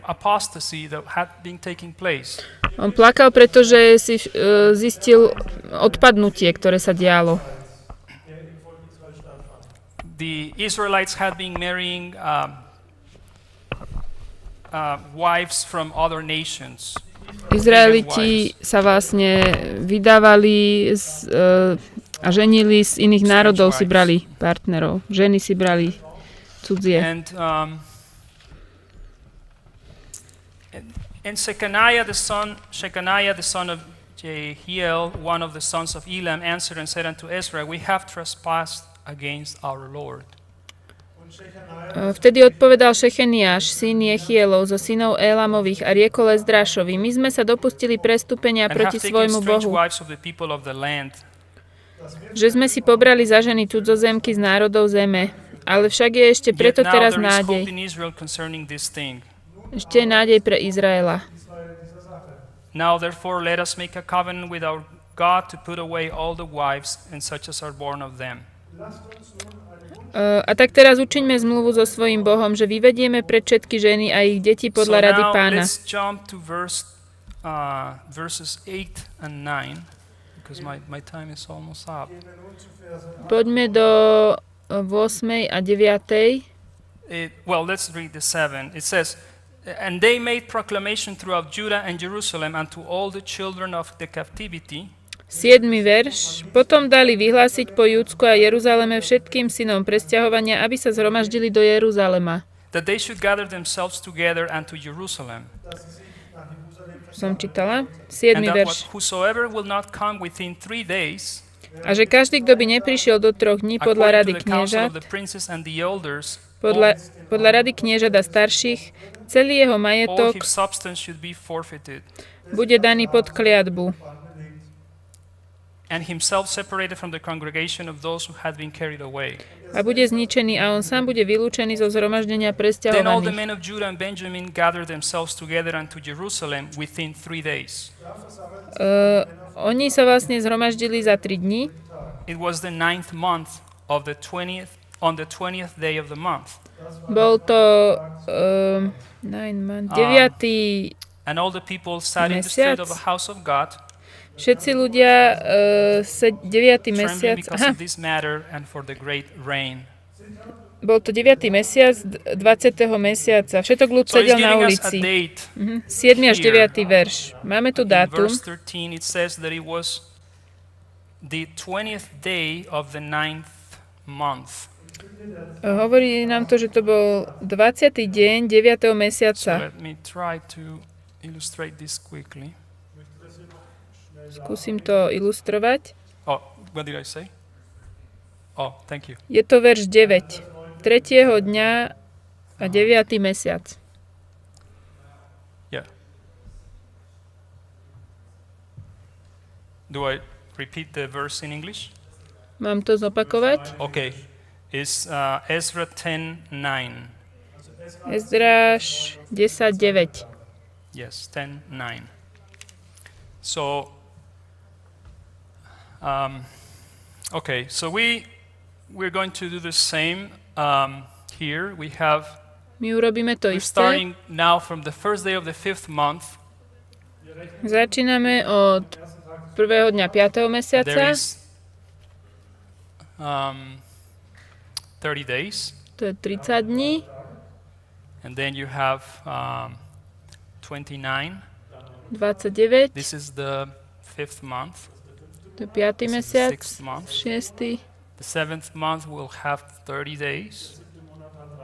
Apostasy that had been taking place. On plakal, pretože si zistil odpadnutie, ktoré sa dialo. The Israelites had been marrying wives from other nations. Izraeliti sa vlastne vydávali a ženili z iných národov, si brali partnerov. Ženy si brali cudzie. And Shechaniah the son of Jehiel, one of the sons of Elam, answered and said unto Ezra, we have trespassed against our Lord. Vtedy odpovedal Šecheniáš, syn Jehielov, zo synov Elamových, a riekol Ezdrašovi, my sme sa dopustili prestúpenia proti svojmu Bohu, že sme si pobrali za ženy cudzozemky z národov zeme. Ale však je ešte Yet preto now teraz there is hope nádej. in Israel concerning this thing. Ešte je nádej pre Izraela. Israel dieser Sache. Now therefore let us make a covenant with our God to put away all the wives and such as are born of them. Lasst uns nun eine A tak teraz učiňme zmluvu so svojím Bohom, že vyvedieme pred všetky ženy a ich deti So podľa rady now Pána. let's jump to verses 8 and 9 because my time is almost up. gehen wir nun zu Verse 8. Poďme do 8. a 9. Well, let's read the 7. It says, "And they made proclamation throughout Judah and Jerusalem unto all the children of the captivity, 7. verš. Potom dali vyhlásiť po Júdsku a Jeruzaleme všetkým synom presťahovania, aby sa zhromaždili do Jeruzalema. that they should gather themselves together unto Jerusalem. Dass sie sich nach Jerusalem Som čítala. 7. And that verš. whosoever will not come within 3 days, A že každý, kto by neprišiel do 3 dní podľa rady according to the counsel kniežat, of the princes and the elders, podľa rady kniežat a starších, celý jeho all majetok his substance should be forfeited, bude daný pod kliatbu. and himself separated from the congregation of those who had been carried away. A bude zničený a on sám bude vylúčený zo zhromaždenia Then all the presťahovaných. men of Judah and Benjamin gathered themselves together unto Jerusalem within 3 days. Oni sa vlastne zhromaždili za 3 dní. It was the 9th month of the 20th, on the 20th day of the month. Bol to 9. And all the people sat in the street of the house of God, Všetci ľudia 9. trembling mesiac. because Aha, of this matter and for the great rain. bol to 9. mesiac 20. mesiaca. Všetok ľud So he's sedel na giving us a ulici. date. 7. až here. 9. verš. Máme tu In dátum. verse 13 it says that it was the 20th day of the 9th month. Hovorí nám to, že to bol 20. deň 9. So mesiaca. let me try to illustrate this quickly. Skúsim to ilustrovať. Oh, what did I say? Oh, thank you. Je to verš 9. 3. dňa a 9. mesiac. Yeah. Do I repeat the verse in English? Mám to zopakovať? Okay. It's Ezra 10:9. Ezdráš 10.9. Yes, 10:9. So, okay. So we're going to do the same here. My urobíme to We're isté. starting now from the first day of the 5th month. Začíname od prvého dňa 5. There mesiaca. is 30 days, To je 30 dní. and then you have 29. 29. This is the 5th month. To je 5. This is the mesiac. 6th month. 6. The 7th month will have 30 days.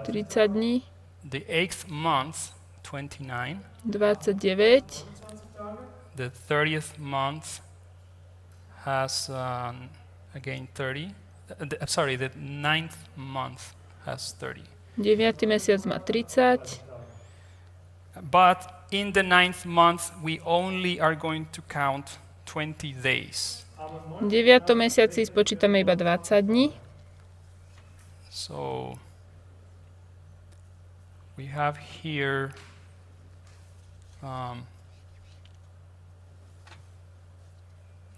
30 dní. The 8th month, 29. 29. The 30th month has again 30. Sorry, the 9th month has 30. 9. mesiac má 30. But in the 9th month, we only are going to count 20 days. V 9. mesiaci spočítame iba 20 dní. So we have here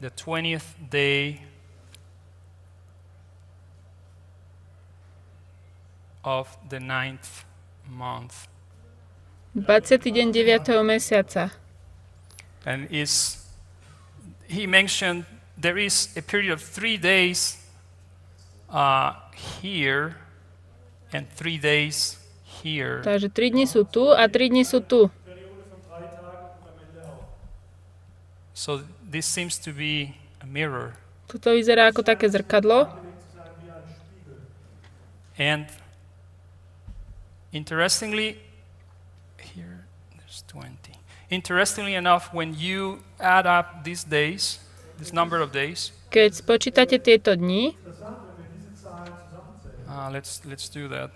the 20th day of the 9th month. 20. deň 9. mesiaca. And he mentioned there is a period of 3 days here and 3 days here. Takže 3 dní sú tu a 3 dní sú tu. So this seems to be a mirror. Toto vyzerá ako také zrkadlo. And interestingly, here there's 20. Interestingly enough, when you add up these days, this number of days, Keď spočítate tieto dni, let's do that.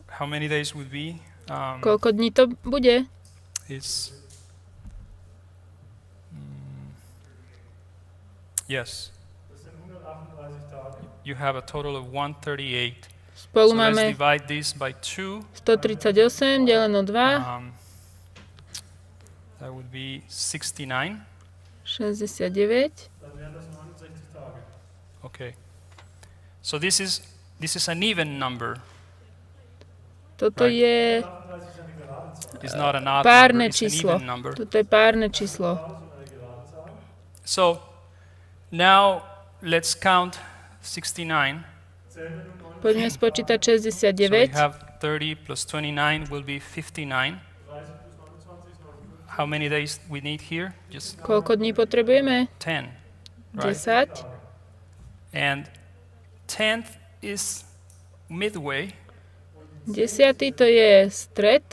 How many days would be? koľko dní to bude? It's yes. Das sind 138 Tage. you have a total of 138. Spolu So let's máme divide this by 2. 138 deleno 2, That would be 69. 69. Dann wären das 69 Tage. Okay. So this is an even number. Toto Right. je 38 ist eine gerade Zahl. It's not an odd number, párne it's an číslo. even number. Toto je párne číslo. Eine gerade Zahl. So now let's count 69. Zählen wir nun 9. Poďme spočítať So we 69. have 30 plus 29 will be 59. 30 plus 29 ist 59. How many days we need here? Just Koľko dní potrebujeme? 10. Right? 10. And 10th is midway. 10. to je stred.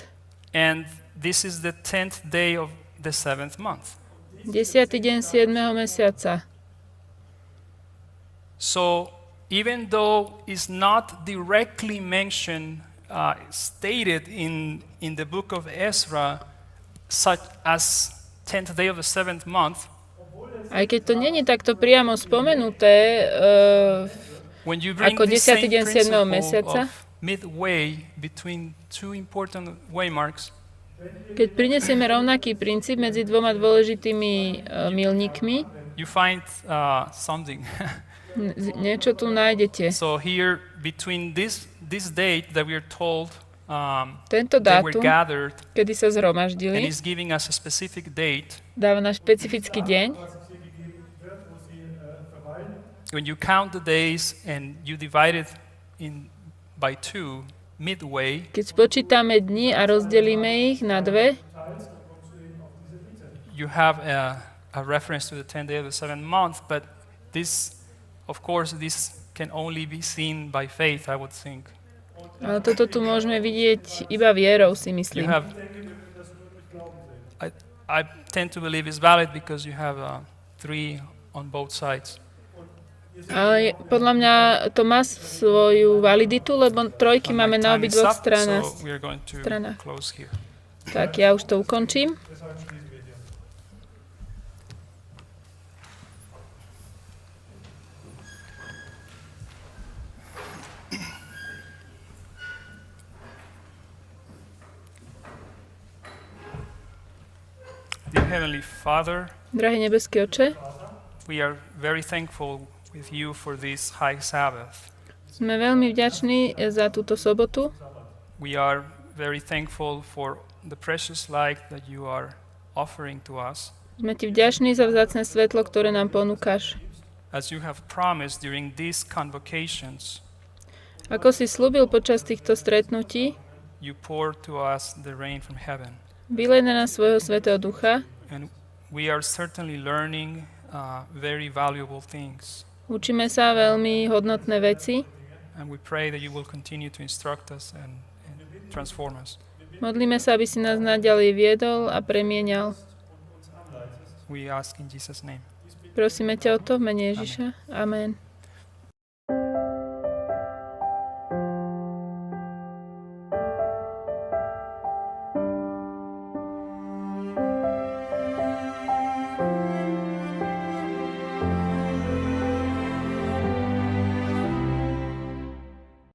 And this is the 10th day of the 7th month. 10. deň 7. mesiaca. So even though it's not directly mentioned, stated in the book of Ezra, such as 10th day of the 7th month, Aj keď to není takto priamo spomenuté, when you bring ako this 10. same deň 7. principle mesiaca, of midway between two important waymarks, keď prinesieme rovnaký princíp medzi dvoma dôležitými milníkmi, you find something. niečo tu nájdete. So here, between this date that we are told Tento they were dátum, gathered, kedy sa and zhromaždili, he's giving us a specific date. dáva na špecifický deň. Was hier gegeben wird, wo sie verweilen. When you count the days and you divide it by 2, midway, Keď spočítame dni a rozdelíme ich na dve, Teils, dann kommst du eben auf diese Mitte. you have a reference to the 10th day of the 7th month, but this, of course, this can only be seen by faith, I would think. ale toto tu môžeme vidieť iba vierou, si You myslím. have, Ich denke, wir können das nur durch Glauben sehen. I tend to believe it's valid because you have 3 on both sides. Ale podľa mňa to má svoju validitu, lebo trojky My máme na time is obidvoch up, stranách. so we are going to stranách. close here. Tak ja už to ukončím. Deshalb schließen wir hier. Dear Heavenly Father, Drahý nebeský Oče, we are very thankful with you for this high Sabbath. sme veľmi vďační za túto sobotu. We are very thankful for the precious light that you are offering to us. Sme ti vďační za vzácne svetlo, ktoré nám ponúkaš. As you have promised during these convocations, Ako si slúbil počas týchto stretnutí, you pour to us the rain from heaven. vylej na nás svojho Svätého Ducha. And we are certainly learning very valuable things. Učíme sa veľmi hodnotné veci. And we pray that you will continue to instruct us and transform us. Modlíme sa, aby si nás naďalej viedol a premieňal. We ask in Jesus' name. Prosíme ťa o to v mene Ježiša. Amen.